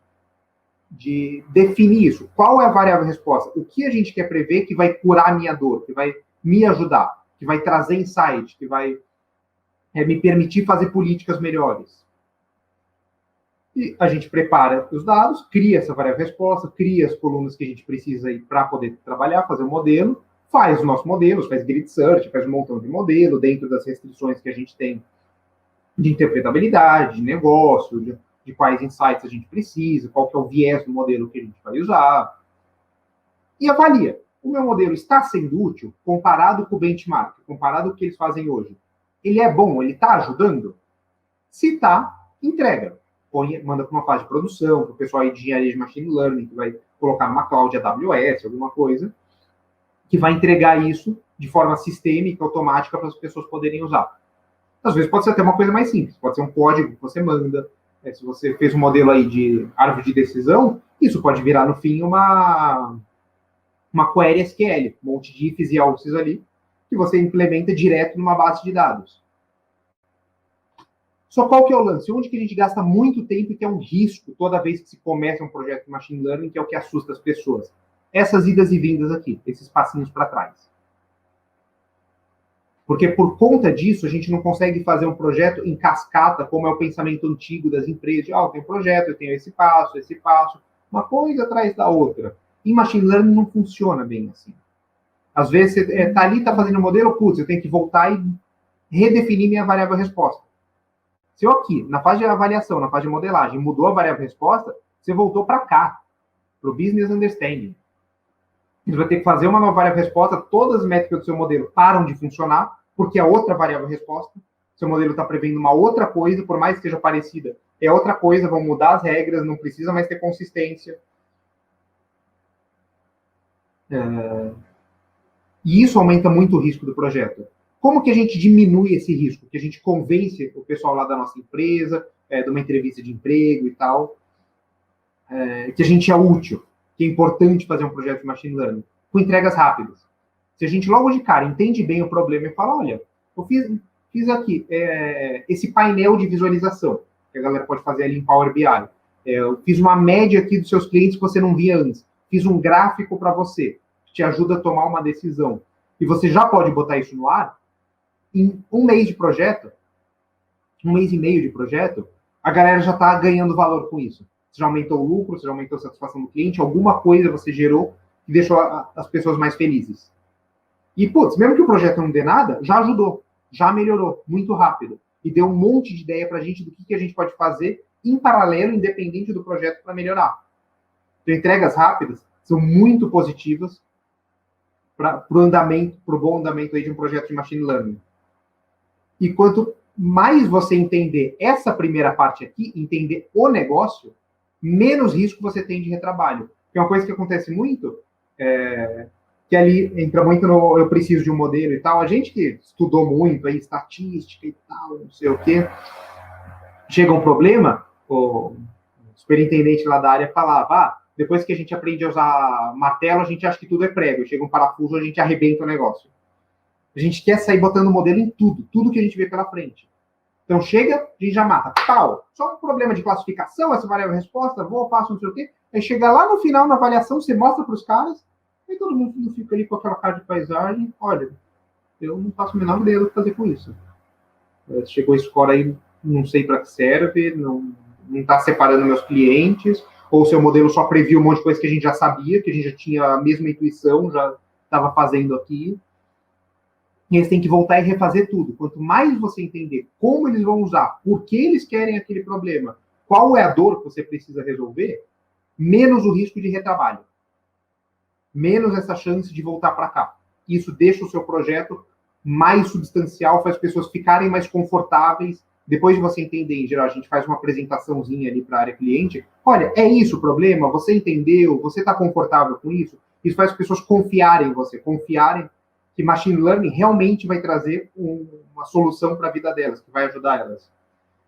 B: de definir isso. Qual é a variável resposta? O que a gente quer prever que vai curar a minha dor, que vai me ajudar, que vai trazer insight, que vai me permitir fazer políticas melhores. E a gente prepara os dados, cria essa variável resposta, cria as colunas que a gente precisa para poder trabalhar, fazer o modelo, faz os nossos modelos, faz grid search, faz um montão de modelo dentro das restrições que a gente tem de interpretabilidade, de negócio, de quais insights a gente precisa, qual que é o viés do modelo que a gente vai usar. E avalia. O meu modelo está sendo útil comparado com o benchmark, comparado com o que eles fazem hoje. Ele é bom? Ele está ajudando? Se está, entrega. Manda para uma fase de produção, para o pessoal aí de engenharia de machine learning, que vai colocar numa cloud AWS, alguma coisa, que vai entregar isso de forma sistêmica, automática, para as pessoas poderem usar. Às vezes pode ser até uma coisa mais simples, pode ser um código que você manda. Se você fez um modelo aí de árvore de decisão, isso pode virar no fim uma query SQL, um monte de ifs e elses ali, que você implementa direto numa base de dados. Só qual que é o lance? Onde que a gente gasta muito tempo e que é um risco toda vez que se começa um projeto de machine learning, que é o que assusta as pessoas? Essas idas e vindas aqui, esses passinhos para trás. Porque por conta disso, a gente não consegue fazer um projeto em cascata, como é o pensamento antigo das empresas. Eu tenho um projeto, eu tenho esse passo, uma coisa atrás da outra. Em machine learning não funciona bem assim. Às vezes você está ali, está fazendo um modelo, putz, eu tenho que voltar e redefinir minha variável resposta. Se eu aqui, na fase de avaliação, na fase de modelagem, mudou a variável resposta, você voltou para cá, para o business understanding. Você vai ter que fazer uma nova variável resposta, todas as métricas do seu modelo param de funcionar, porque a outra variável resposta, seu modelo está prevendo uma outra coisa, por mais que seja parecida, é outra coisa, vão mudar as regras, não precisa mais ter consistência. E isso aumenta muito o risco do projeto. Como que a gente diminui esse risco? Que a gente convence o pessoal lá da nossa empresa, de uma entrevista de emprego e tal, que a gente é útil, que é importante fazer um projeto de machine learning, com entregas rápidas. Se a gente logo de cara entende bem o problema e fala, olha, eu fiz aqui esse painel de visualização, que a galera pode fazer ali em Power BI. Eu fiz uma média aqui dos seus clientes que você não via antes. Fiz um gráfico para você, que te ajuda a tomar uma decisão. E você já pode botar isso no ar. Em um mês de projeto, um mês e meio de projeto, a galera já está ganhando valor com isso. Você já aumentou o lucro, você já aumentou a satisfação do cliente, alguma coisa você gerou que deixou as pessoas mais felizes. E, putz, mesmo que o projeto não dê nada, já ajudou, já melhorou, muito rápido. E deu um monte de ideia para a gente do que a gente pode fazer em paralelo, independente do projeto, para melhorar. Então, entregas rápidas são muito positivas para o bom andamento aí de um projeto de machine learning. E quanto mais você entender essa primeira parte aqui, entender o negócio, menos risco você tem de retrabalho. Que é uma coisa que acontece muito, que ali entra muito no eu preciso de um modelo e tal. A gente que estudou muito aí, estatística e tal, não sei o quê, chega um problema, o superintendente lá da área falava, depois que a gente aprende a usar martelo, a gente acha que tudo é prego. Chega um parafuso, a gente arrebenta o negócio. A gente quer sair botando modelo em tudo que a gente vê pela frente. Então chega, a gente já mata, pau. Só um problema de classificação, essa variável resposta, vou, faço, não sei o quê. Aí chega lá no final, na avaliação, você mostra para os caras, aí todo mundo fica ali com aquela cara de paisagem. Olha, eu não faço o menor ideia do que fazer com isso. Chegou a score aí, não sei para que serve, não está separando meus clientes, ou seu modelo só previu um monte de coisa que a gente já sabia, que a gente já tinha a mesma intuição, já estava fazendo aqui. E eles têm que voltar e refazer tudo. Quanto mais você entender como eles vão usar, por que eles querem aquele problema, qual é a dor que você precisa resolver, menos o risco de retrabalho. Menos essa chance de voltar para cá. Isso deixa o seu projeto mais substancial, faz as pessoas ficarem mais confortáveis. Depois de você entender, em geral, a gente faz uma apresentaçãozinha ali para a área cliente. Olha, é isso o problema? Você entendeu? Você está confortável com isso? Isso faz as pessoas confiarem em você, confiarem que machine learning realmente vai trazer uma solução para a vida delas, que vai ajudar elas.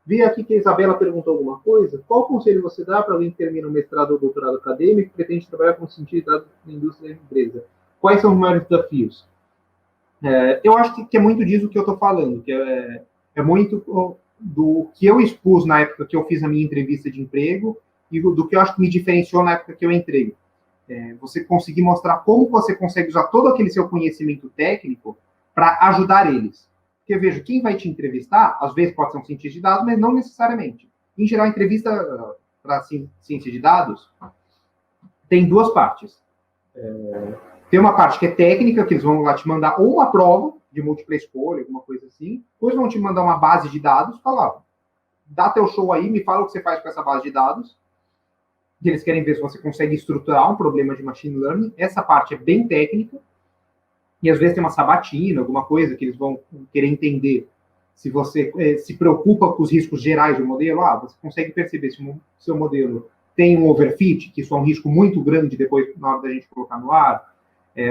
B: Vi aqui que a Isabela perguntou alguma coisa. Qual conselho você dá para alguém que termina o mestrado ou doutorado acadêmico e pretende trabalhar com cientista de dados na indústria da empresa? Quais são os maiores desafios? Eu acho que é muito disso que eu estou falando, que é muito do que eu expus na época que eu fiz a minha entrevista de emprego e do que eu acho que me diferenciou na época que eu entrei. Você conseguir mostrar como você consegue usar todo aquele seu conhecimento técnico para ajudar eles. Porque, veja, quem vai te entrevistar, às vezes pode ser um cientista de dados, mas não necessariamente. Em geral, a entrevista para ciência de dados tem duas partes. Tem uma parte que é técnica, que eles vão lá te mandar ou uma prova de múltipla escolha, alguma coisa assim, depois vão te mandar uma base de dados, falar, dá teu show aí, me fala o que você faz com essa base de dados, que eles querem ver se você consegue estruturar um problema de machine learning. Essa parte é bem técnica, e às vezes tem uma sabatina, alguma coisa que eles vão querer entender se você se preocupa com os riscos gerais do modelo. Você consegue perceber se o seu modelo tem um overfit, que isso é um risco muito grande depois, na hora da gente colocar no ar.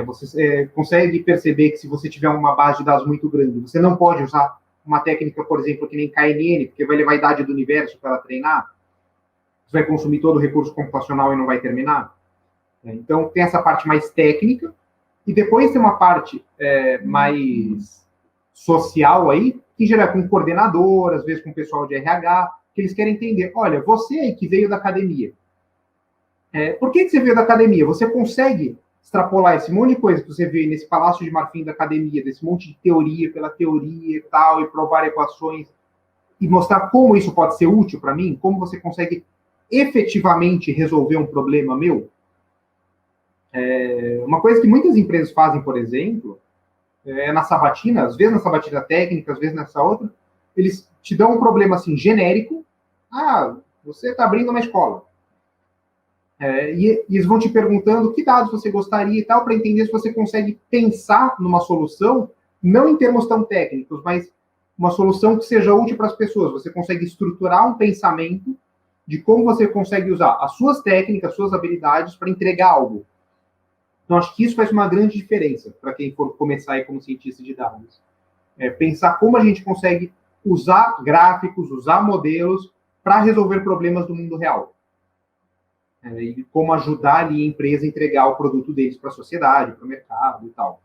B: Você consegue perceber que se você tiver uma base de dados muito grande, você não pode usar uma técnica, por exemplo, que nem KNN, porque vai levar a idade do universo para ela treinar. Você vai consumir todo o recurso computacional e não vai terminar. Então, tem essa parte mais técnica, e depois tem uma parte mais social aí, que geral com coordenador, às vezes com o pessoal de RH, que eles querem entender, olha, você aí que veio da academia, por que você veio da academia? Você consegue extrapolar esse monte de coisa que você vê nesse palácio de marfim da academia, desse monte de teoria pela teoria e tal, e provar equações, e mostrar como isso pode ser útil para mim? Como você consegue efetivamente resolver um problema meu? Uma coisa que muitas empresas fazem, por exemplo, na sabatina, às vezes na sabatina técnica, às vezes nessa outra, eles te dão um problema assim genérico. Você está abrindo uma escola. E eles vão te perguntando que dados você gostaria e tal, para entender se você consegue pensar numa solução, não em termos tão técnicos, mas uma solução que seja útil para as pessoas. Você consegue estruturar um pensamento de como você consegue usar as suas técnicas, suas habilidades para entregar algo. Então, acho que isso faz uma grande diferença para quem for começar aí como cientista de dados. Pensar como a gente consegue usar gráficos, usar modelos para resolver problemas do mundo real. E como ajudar ali a empresa a entregar o produto deles para a sociedade, para o mercado e tal.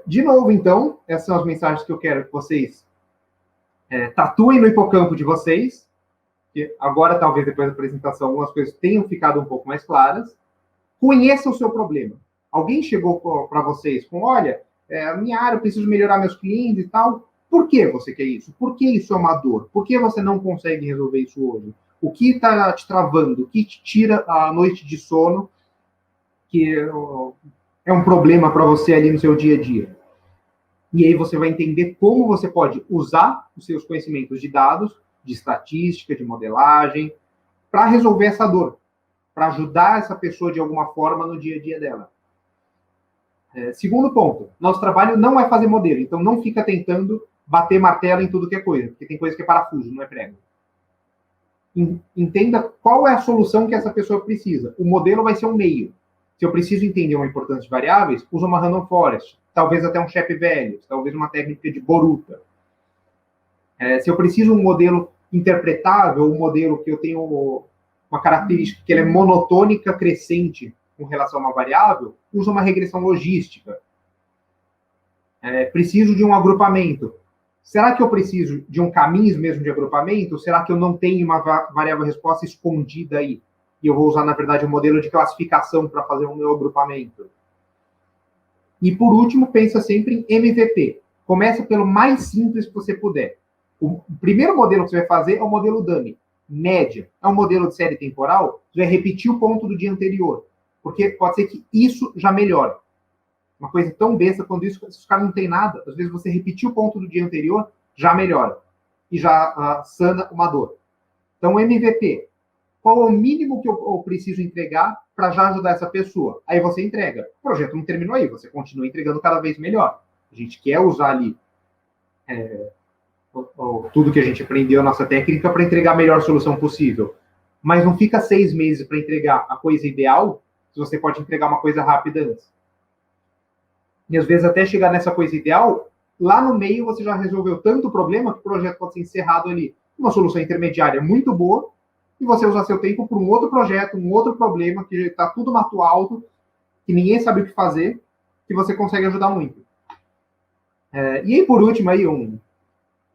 B: De novo, então, essas são as mensagens que eu quero que vocês tatuem no hipocampo de vocês, que agora, talvez, depois da apresentação, algumas coisas tenham ficado um pouco mais claras. Conheça o seu problema. Alguém chegou para vocês com, olha, a minha área, eu preciso melhorar meus clientes e tal. Por que você quer isso? Por que isso é uma dor? Por que você não consegue resolver isso hoje? O que está te travando? O que te tira a noite de sono, que é um problema para você ali no seu dia a dia? E aí você vai entender como você pode usar os seus conhecimentos de dados, de estatística, de modelagem, para resolver essa dor, para ajudar essa pessoa de alguma forma no dia a dia dela. Segundo ponto, nosso trabalho não é fazer modelo, então não fica tentando bater martelo em tudo que é coisa, porque tem coisa que é parafuso, não é prego. Entenda qual é a solução que essa pessoa precisa. O modelo vai ser um meio. Se eu preciso entender uma importância de variáveis, usa uma random forest, talvez até um shape values, talvez uma técnica de Boruta. Se eu preciso de um modelo interpretável, um modelo que eu tenho uma característica que ela é monotônica crescente com relação a uma variável, usa uma regressão logística. Preciso de um agrupamento. Será que eu preciso de um caminho mesmo de agrupamento? Ou será que eu não tenho uma variável resposta escondida aí? E eu vou usar, na verdade, um modelo de classificação para fazer o meu agrupamento. E, por último, pensa sempre em MVP. Começa pelo mais simples que você puder. O primeiro modelo que você vai fazer é o modelo dummy. Média. É um modelo de série temporal, você vai repetir o ponto do dia anterior. Porque pode ser que isso já melhore. Uma coisa tão besta, quando isso, se os caras não tem nada, às vezes você repetir o ponto do dia anterior, já melhora. E já sana uma dor. Então, MVP. Qual é o mínimo que eu preciso entregar para já ajudar essa pessoa? Aí você entrega. O projeto não terminou aí, você continua entregando cada vez melhor. A gente quer usar ali tudo que a gente aprendeu, a nossa técnica, para entregar a melhor solução possível. Mas não fica 6 meses para entregar a coisa ideal, se você pode entregar uma coisa rápida antes. E às vezes até chegar nessa coisa ideal, lá no meio você já resolveu tanto problema que o projeto pode ser encerrado ali. Uma solução intermediária muito boa, e você usar seu tempo para um outro projeto, um outro problema, que está tudo mato alto, que ninguém sabe o que fazer, que você consegue ajudar muito. E aí, por último, aí, um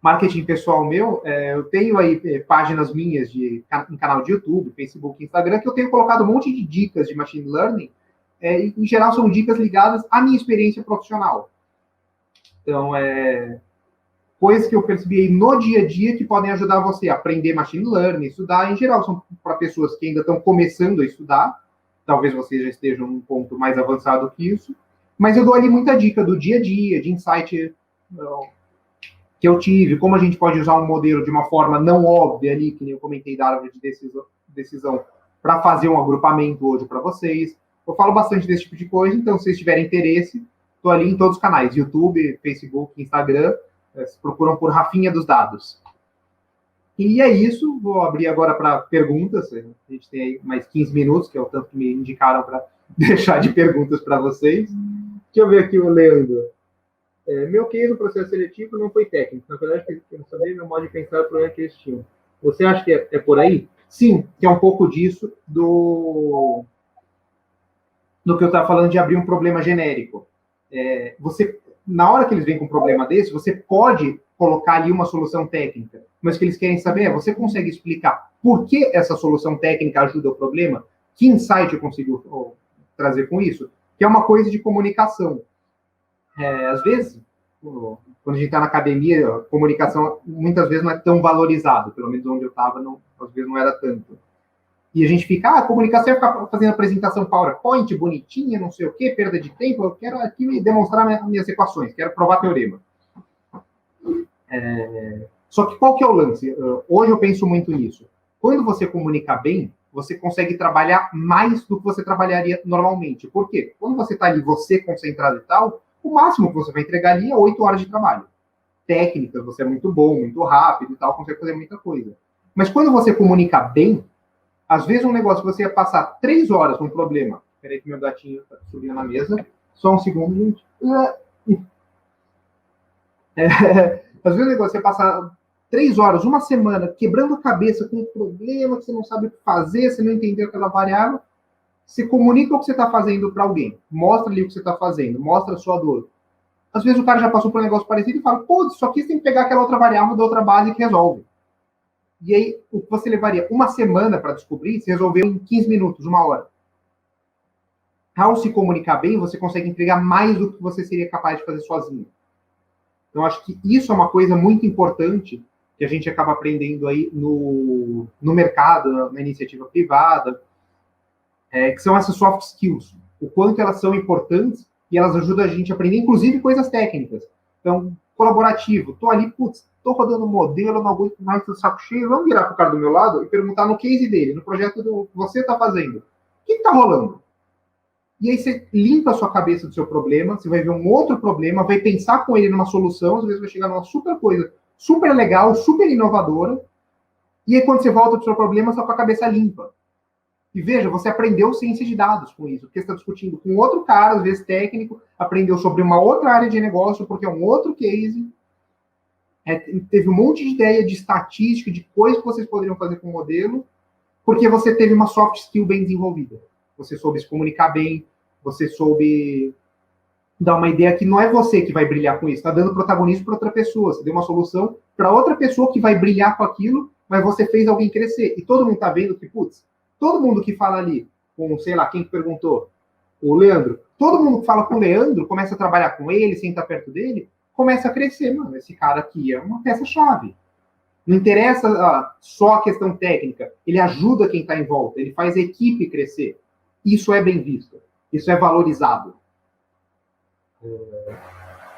B: marketing pessoal meu, eu tenho aí páginas minhas em canal de YouTube, Facebook, Instagram, que eu tenho colocado um monte de dicas de machine learning, em geral são dicas ligadas à minha experiência profissional. Então, coisas que eu percebi no dia a dia que podem ajudar você a aprender machine learning, estudar. Em geral, são para pessoas que ainda estão começando a estudar. Talvez vocês já estejam num ponto mais avançado que isso. Mas eu dou ali muita dica do dia a dia, de insight que eu tive, como a gente pode usar um modelo de uma forma não óbvia ali, que nem eu comentei da árvore de decisão para fazer um agrupamento hoje para vocês. Eu falo bastante desse tipo de coisa, então se vocês tiverem interesse, estou ali em todos os canais, YouTube, Facebook, Instagram, procuram por Rafinha dos Dados. E é isso, vou abrir agora para perguntas, a gente tem aí mais 15 minutos, que é o tanto que me indicaram para deixar de perguntas para vocês. Deixa eu ver aqui o Leandro. Meu case no processo seletivo não foi técnico, na verdade, eu quero saber meu modo de pensar o problema que eles tinham. Você acha que é por aí? Sim, que é um pouco disso do que eu estava falando de abrir um problema genérico. Na hora que eles vêm com um problema desse, você pode colocar ali uma solução técnica, mas o que eles querem saber você consegue explicar por que essa solução técnica ajuda o problema? Que insight eu consigo trazer com isso? Que é uma coisa de comunicação. Às vezes, quando a gente está na academia, a comunicação muitas vezes não é tão valorizado, pelo menos onde eu estava, às vezes não era tanto. E a gente fica, a comunicação é ficar fazendo apresentação PowerPoint, bonitinha, não sei o quê, perda de tempo, eu quero aqui demonstrar minhas equações, quero provar teorema. Só que qual que é o lance? Hoje eu penso muito nisso. Quando você comunica bem, você consegue trabalhar mais do que você trabalharia normalmente. Por quê? Quando você está ali, você concentrado e tal, o máximo que você vai entregar ali é 8 horas de trabalho. Técnica, você é muito bom, muito rápido e tal, consegue fazer muita coisa. Mas quando você comunica bem, às vezes um negócio que você ia passar 3 horas num problema. Peraí que meu gatinho está subindo na mesa. Só um segundo, gente. Às vezes um negócio você ia passar 3 horas, uma semana, quebrando a cabeça com um problema que você não sabe o que fazer, você não entendeu aquela variável. Você comunica o que você está fazendo para alguém. Mostra ali o que você está fazendo. Mostra a sua dor. Às vezes o cara já passou por um negócio parecido e fala, pô, isso aqui você tem que pegar aquela outra variável da outra base que resolve. E aí, o que você levaria uma semana para descobrir, você resolveu em 15 minutos, 1 hora. Ao se comunicar bem, você consegue entregar mais do que você seria capaz de fazer sozinho. Então, acho que isso é uma coisa muito importante que a gente acaba aprendendo aí no mercado, na iniciativa privada, que são essas soft skills. O quanto elas são importantes e elas ajudam a gente a aprender, inclusive, coisas técnicas. Então, colaborativo. Estou ali, estou rodando um modelo, não aguento mais do saco cheio, vamos virar para o cara do meu lado e perguntar no case dele, no projeto que você está fazendo. O que está rolando? E aí você limpa a sua cabeça do seu problema, você vai ver um outro problema, vai pensar com ele numa solução, às vezes vai chegar numa super coisa, super legal, super inovadora, e aí quando você volta do seu problema, você está com a cabeça limpa. E veja, você aprendeu ciência de dados com isso, porque você está discutindo com outro cara, às vezes técnico, aprendeu sobre uma outra área de negócio, porque é um outro case, teve um monte de ideia de estatística, de coisas que vocês poderiam fazer com o modelo, porque você teve uma soft skill bem desenvolvida. Você soube se comunicar bem, você soube dá uma ideia que não é você que vai brilhar com isso, está dando protagonismo para outra pessoa. Você deu uma solução para outra pessoa que vai brilhar com aquilo, mas você fez alguém crescer. E todo mundo está vendo que, putz, todo mundo que fala ali, com, sei lá, quem que perguntou, o Leandro, todo mundo que fala com o Leandro, começa a trabalhar com ele, senta perto dele, começa a crescer. Mano, esse cara aqui é uma peça-chave. Não interessa só a questão técnica, ele ajuda quem está em volta, ele faz a equipe crescer. Isso é bem visto, isso é valorizado.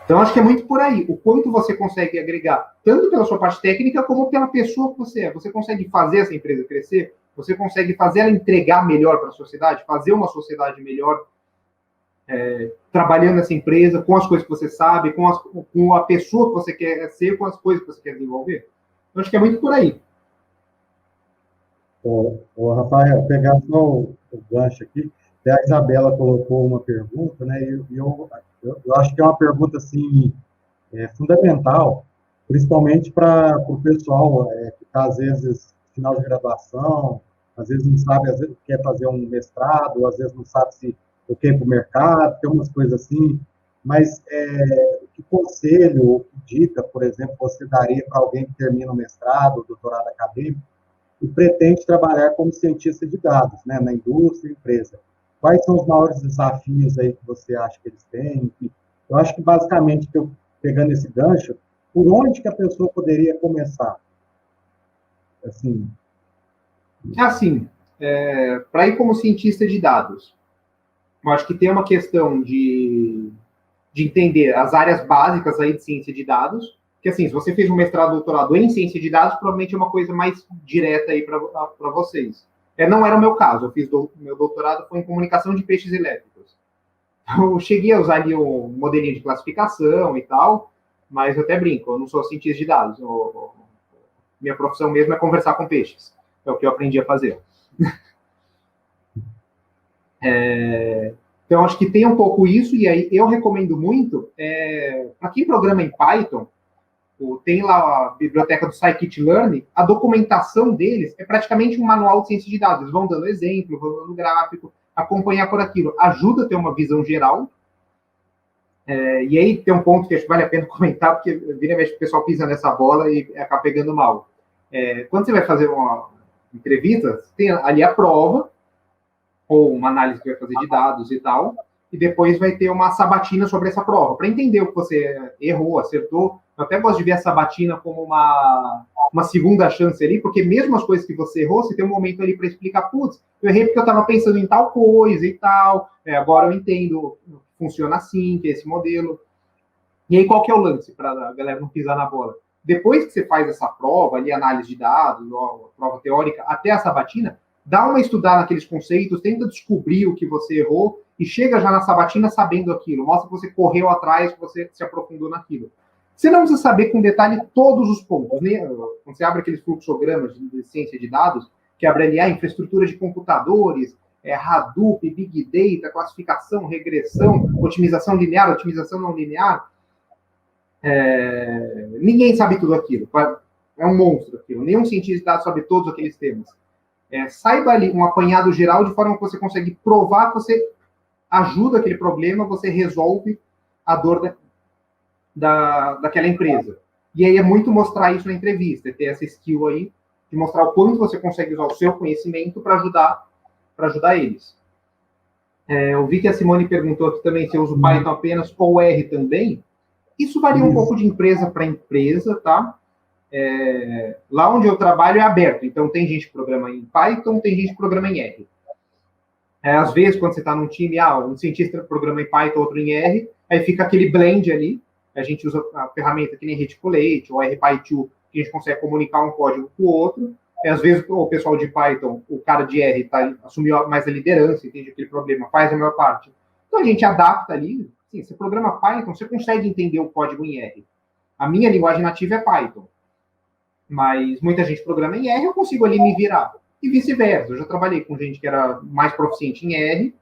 B: Então, acho que é muito por aí. O quanto você consegue agregar, tanto pela sua parte técnica, como pela pessoa que você é. Você consegue fazer essa empresa crescer? Você consegue fazer ela entregar melhor para a sociedade? Fazer uma sociedade melhor? Trabalhando nessa empresa, com as coisas que você sabe, com a pessoa que você quer ser, com as coisas que você quer desenvolver? Eu acho que é muito por aí.
A: Rafael, pegar só o gancho aqui, a Isabela colocou uma pergunta, né? E eu acho que é uma pergunta assim fundamental, principalmente para o pessoal que está às vezes no final de graduação, às vezes não sabe, às vezes quer fazer um mestrado, às vezes não sabe se eu quero ir para o mercado, tem umas coisas assim. Mas que conselho ou que dica, por exemplo, você daria para alguém que termina o mestrado, o doutorado acadêmico, e pretende trabalhar como cientista de dados, né, na indústria e empresa? Quais são os maiores desafios aí que você acha que eles têm? Eu acho que, basicamente, pegando esse gancho, por onde que a pessoa poderia começar? Assim,
B: para ir como cientista de dados, eu acho que tem uma questão de entender as áreas básicas aí de ciência de dados, que assim, se você fez um mestrado, doutorado em ciência de dados, provavelmente é uma coisa mais direta aí para vocês. Não era o meu caso, eu fiz meu doutorado foi em comunicação de peixes elétricos. Eu cheguei a usar ali o modelinho de classificação e tal, mas eu até brinco, eu não sou cientista de dados, minha profissão mesmo é conversar com peixes, é o que eu aprendi a fazer. Então, acho que tem um pouco isso, e aí eu recomendo muito, para quem programa em Python, tem lá a biblioteca do Scikit-Learn, a documentação deles é praticamente um manual de ciência de dados. Eles vão dando exemplo, vão dando gráfico, acompanhar por aquilo. Ajuda a ter uma visão geral. E aí tem um ponto que acho que vale a pena comentar, porque vira e mexe o pessoal pisa nessa bola e acaba pegando mal. Quando você vai fazer uma entrevista, tem ali a prova, ou uma análise que vai fazer de dados e tal, e depois vai ter uma sabatina sobre essa prova, para entender o que você errou, acertou. Eu até gosto de ver a sabatina como uma segunda chance ali, porque mesmo as coisas que você errou, você tem um momento ali para explicar, putz, eu errei porque eu estava pensando em tal coisa e tal, agora eu entendo, funciona assim, que é esse modelo. E aí qual que é o lance, para a galera não pisar na bola? Depois que você faz essa prova ali, análise de dados, prova teórica, até a sabatina, dá uma estudada naqueles conceitos, tenta descobrir o que você errou e chega já na sabatina sabendo aquilo. Mostra que você correu atrás, que você se aprofundou naquilo. Você não precisa saber com detalhe todos os pontos. Né? Quando você abre aqueles fluxogramas de ciência de dados, que abre ali a infraestrutura de computadores, Hadoop, Big Data, classificação, regressão, otimização linear, otimização não linear, ninguém sabe tudo aquilo. É um monstro aquilo. Nenhum cientista de dados sabe todos aqueles temas. Saiba ali um apanhado geral de forma que você consegue provar que você ajuda aquele problema, você resolve a dor daquela empresa. E aí é muito mostrar isso na entrevista, ter essa skill aí, de mostrar o quanto você consegue usar o seu conhecimento para ajudar eles. Eu vi que a Simone perguntou aqui também se eu uso Python apenas ou R também. Isso varia um pouco de empresa para empresa, tá? Lá onde eu trabalho é aberto, então tem gente que programa em Python, tem gente que programa em R. Às vezes, quando você está num time, um cientista programa em Python, outro em R, aí fica aquele blend ali, a gente usa a ferramenta que nem Reticulate ou RPy2, que a gente consegue comunicar um código com o outro. Às vezes, o pessoal de Python, o cara de R assumiu mais a liderança, entende aquele problema, faz a maior parte. Então, a gente adapta ali. Sim, você programa Python, você consegue entender o código em R. A minha linguagem nativa é Python. Mas muita gente programa em R, eu consigo ali me virar. E vice-versa. Eu já trabalhei com gente que era mais proficiente em R,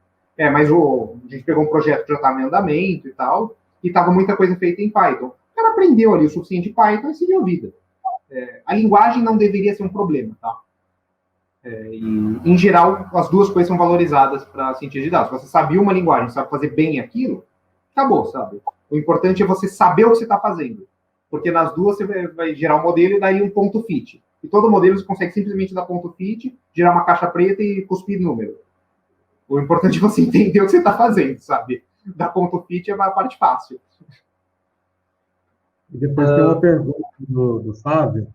B: mas a gente pegou um projeto que já estava em andamento e tal, e estava muita coisa feita em Python. O cara aprendeu ali o suficiente de Python e seguiu a vida. A linguagem não deveria ser um problema, tá? E, em geral, as duas coisas são valorizadas para cientista de dados. Se você sabe uma linguagem, sabe fazer bem aquilo, acabou, sabe? O importante é você saber o que você está fazendo. Porque nas duas você vai gerar um modelo e daí um ponto fit. E todo modelo você consegue simplesmente dar ponto fit, gerar uma caixa preta e cuspir número. O importante é você entender o que você está fazendo, sabe? Dar ponto fit é a parte fácil.
A: E depois tem uma pergunta do Fábio,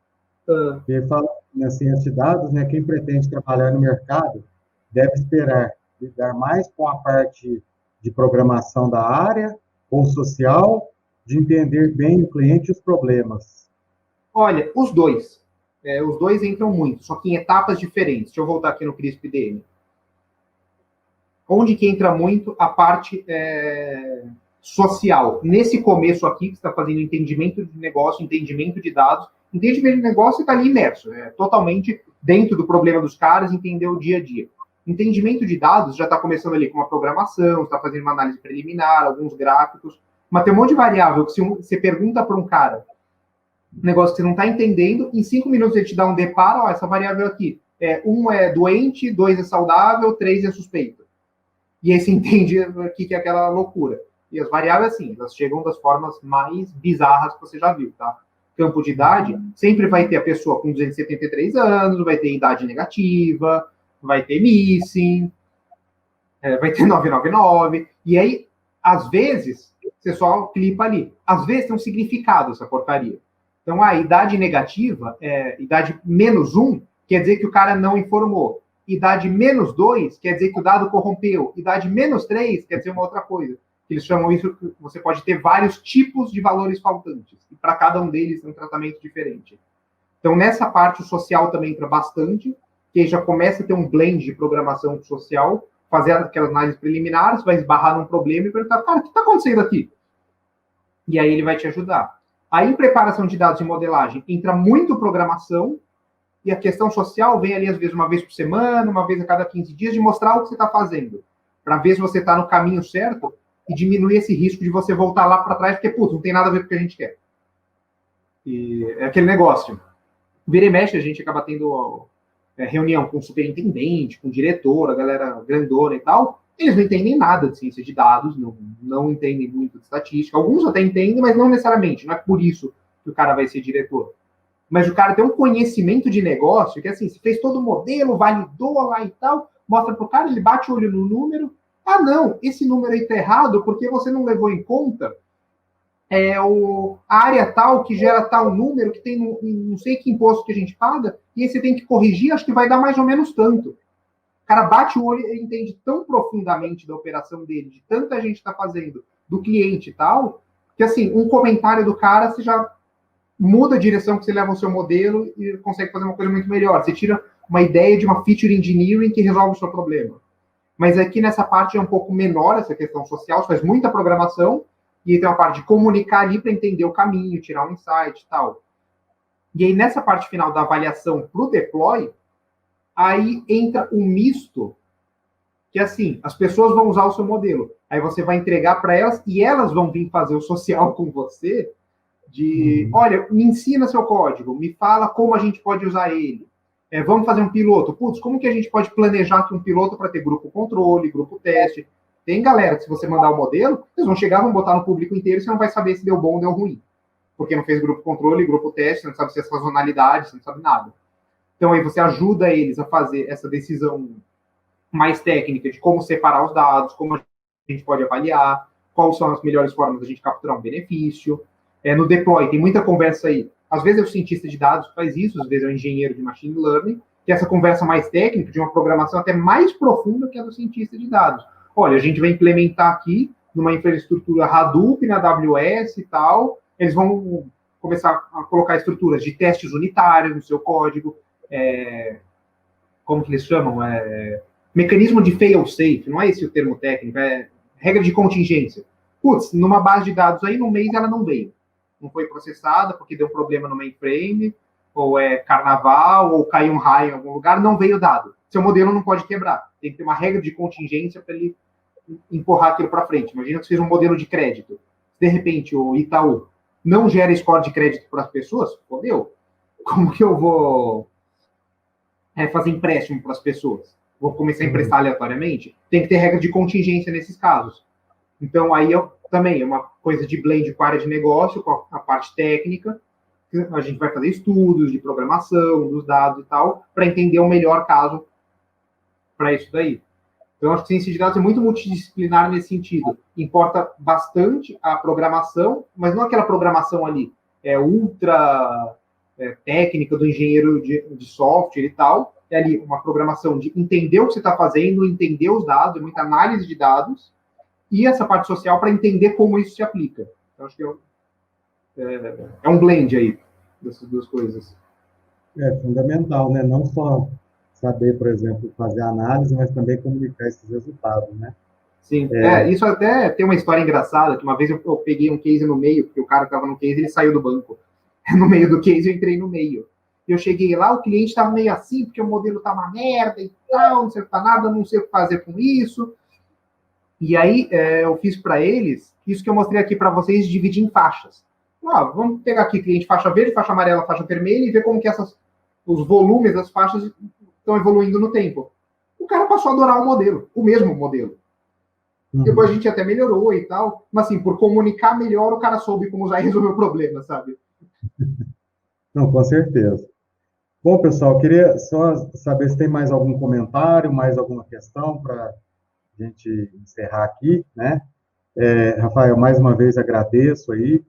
A: que ele fala na ciência de dados, né, quem pretende trabalhar no mercado deve esperar lidar mais com a parte de programação da área ou social, de entender bem o cliente e os problemas.
B: Olha, os dois. Os dois entram muito, só que em etapas diferentes. Deixa eu voltar aqui no CRISP-DM. Onde que entra muito a parte social. Nesse começo aqui, que você está fazendo entendimento de negócio, entendimento de dados, entendimento de negócio está ali imerso, totalmente dentro do problema dos caras, entender o dia a dia. Entendimento de dados já está começando ali com uma programação, está fazendo uma análise preliminar, alguns gráficos, mas tem um monte de variável que se você pergunta para um cara um negócio que você não está entendendo, em 5 minutos ele te dá um deparo, essa variável aqui, 1 é doente, 2 é saudável, 3 é suspeito. E aí você entende o que é aquela loucura. E as variáveis, assim, elas chegam das formas mais bizarras que você já viu, tá? Campo de idade, sempre vai ter a pessoa com 273 anos, vai ter idade negativa, vai ter missing, vai ter 999, e aí, às vezes, você só clipa ali. Às vezes tem um significado essa porcaria. Então, a idade negativa, idade -1, quer dizer que o cara não informou. Idade -2 quer dizer que o dado corrompeu. Idade -3 quer dizer uma outra coisa. Eles chamam isso, você pode ter vários tipos de valores faltantes. E para cada um deles tem um tratamento diferente. Então, nessa parte, o social também entra bastante, que aí já começa a ter um blend de programação social, fazer aquelas análises preliminares, vai esbarrar num problema e perguntar, cara, o que está acontecendo aqui? E aí ele vai te ajudar. Aí, em preparação de dados e modelagem, entra muito programação, e a questão social vem ali, às vezes, uma vez por semana, uma vez a cada 15 dias, de mostrar o que você está fazendo, para ver se você está no caminho certo e diminuir esse risco de você voltar lá para trás, porque, putz, não tem nada a ver com o que a gente quer. E é aquele negócio. Vira e mexe, a gente acaba tendo reunião com o superintendente, com o diretor, a galera grandona e tal. Eles não entendem nada de ciência de dados, não entendem muito de estatística. Alguns até entendem, mas não necessariamente. Não é por isso que o cara vai ser diretor. Mas o cara tem um conhecimento de negócio que, assim, se fez todo o modelo, validou lá e tal, mostra pro cara, ele bate o olho no número. Ah, não, esse número aí tá errado porque você não levou em conta a área tal que gera tal número, que tem não sei que imposto que a gente paga, e aí você tem que corrigir, acho que vai dar mais ou menos tanto. O cara bate o olho e entende tão profundamente da operação dele, de tanta gente está fazendo, do cliente e tal, que, assim, um comentário do cara, você já muda a direção que você leva o seu modelo e consegue fazer uma coisa muito melhor. Você tira uma ideia de uma feature engineering que resolve o seu problema. Mas aqui nessa parte é um pouco menor essa questão social, você faz muita programação, e aí tem uma parte de comunicar ali para entender o caminho, tirar um insight e tal. E aí nessa parte final da avaliação para o deploy, aí entra um misto que, assim, as pessoas vão usar o seu modelo. Aí você vai entregar para elas e elas vão vir fazer o social com você de, olha, me ensina seu código, me fala como a gente pode usar ele. Vamos fazer um piloto. Putz, como que a gente pode planejar aqui um piloto para ter grupo controle, grupo teste? Tem galera que, se você mandar o modelo, eles vão chegar, vão botar no público inteiro e você não vai saber se deu bom ou deu ruim. Porque não fez grupo controle, grupo teste, você não sabe se é sazonalidade, você não sabe nada. Então, aí você ajuda eles a fazer essa decisão mais técnica de como separar os dados, como a gente pode avaliar, quais são as melhores formas de a gente capturar um benefício. No deploy, tem muita conversa aí. Às vezes é o cientista de dados que faz isso, às vezes é o engenheiro de machine learning, que é essa conversa mais técnica, de uma programação até mais profunda que a do cientista de dados. Olha, a gente vai implementar aqui numa infraestrutura Hadoop, na AWS e tal, eles vão começar a colocar estruturas de testes unitários no seu código, como que eles chamam? Mecanismo de fail-safe, não é esse o termo técnico, é regra de contingência. Putz, numa base de dados aí, no mês ela não veio. Não foi processada porque deu problema no mainframe, ou é carnaval, ou caiu um raio em algum lugar, não veio dado. Seu modelo não pode quebrar. Tem que ter uma regra de contingência para ele empurrar aquilo para frente. Imagina que você fez um modelo de crédito. De repente, o Itaú não gera score de crédito para as pessoas, fodeu. Como que eu vou fazer empréstimo para as pessoas? Vou começar a emprestar aleatoriamente? Tem que ter regra de contingência nesses casos. Então, aí eu também, é uma coisa de blend com a área de negócio, com a parte técnica, a gente vai fazer estudos de programação, dos dados e tal, para entender o melhor caso para isso daí. Então, acho que ciência de dados é muito multidisciplinar nesse sentido. Importa bastante a programação, mas não aquela programação ali ultra técnica do engenheiro de software e tal. É ali uma programação de entender o que você está fazendo, entender os dados, muita análise de dados, e essa parte social para entender como isso se aplica. Então, acho que é um blend aí dessas duas coisas.
A: É fundamental, né? Não só saber, por exemplo, fazer análise, mas também comunicar esses resultados, né?
B: Sim, isso até tem uma história engraçada, que uma vez eu peguei um case no meio, porque o cara estava no case e ele saiu do banco. No meio do case eu entrei no meio. Eu cheguei lá, o cliente estava meio assim, porque o modelo tá uma merda e tal, não serve para nada, não sei o que fazer com isso. E aí eu fiz para eles isso que eu mostrei aqui para vocês, dividir em faixas. Vamos pegar aqui cliente faixa verde, faixa amarela, faixa vermelha e ver como que os volumes das faixas estão evoluindo no tempo. O cara passou a adorar o mesmo modelo. Depois a gente até melhorou e tal, mas assim, por comunicar melhor, o cara soube como usar e resolver o problema, sabe?
A: Não, com certeza. Bom, pessoal, queria só saber se tem mais algum comentário, mais alguma questão para a gente encerrar aqui, né? Rafael, mais uma vez agradeço aí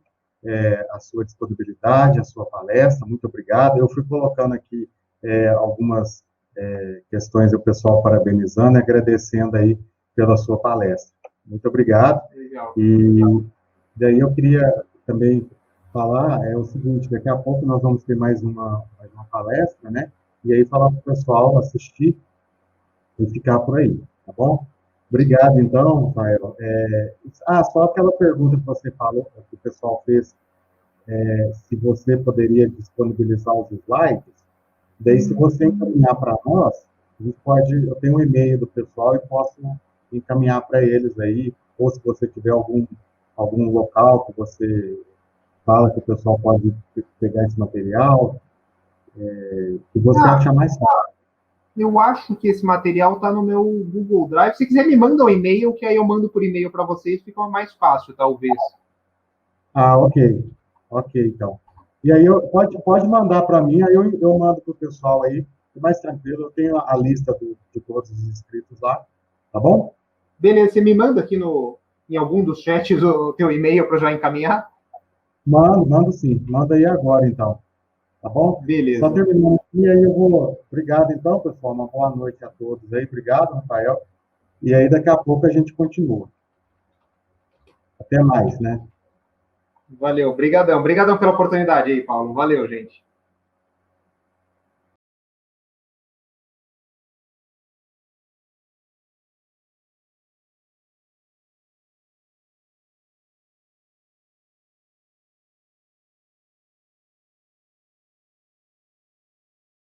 A: a sua disponibilidade, a sua palestra, muito obrigado. Eu fui colocando aqui algumas questões do pessoal parabenizando e agradecendo aí pela sua palestra. Muito obrigado.
B: Legal.
A: E daí eu queria também falar o seguinte, daqui a pouco nós vamos ter mais uma palestra, né? E aí falar para o pessoal assistir e ficar por aí, tá bom? Obrigado, então, Rafael. Só aquela pergunta que você falou, que o pessoal fez, se você poderia disponibilizar os slides, daí se você encaminhar para nós, a gente pode, eu tenho um e-mail do pessoal e posso encaminhar para eles aí, ou se você tiver algum local que você fala que o pessoal pode pegar esse material, que você acha mais fácil.
B: Eu acho que esse material está no meu Google Drive. Se quiser, me manda um e-mail, que aí eu mando por e-mail para vocês, fica mais fácil, talvez.
A: Ok. Ok, então. E aí, pode mandar para mim, aí eu mando para o pessoal aí, é mais tranquilo, eu tenho a lista de todos os inscritos lá, tá bom?
B: Beleza, você me manda aqui em algum dos chats o teu e-mail para eu já encaminhar?
A: Mando sim, manda aí agora, então, tá bom? Só
B: Beleza.
A: terminando aqui, aí eu vou. Obrigado, então, pessoal, uma boa noite a todos aí, obrigado, Rafael. E aí, daqui a pouco a gente continua. Até mais, né?
B: Valeu, brigadão. Brigadão pela oportunidade aí, Paulo. Valeu, gente.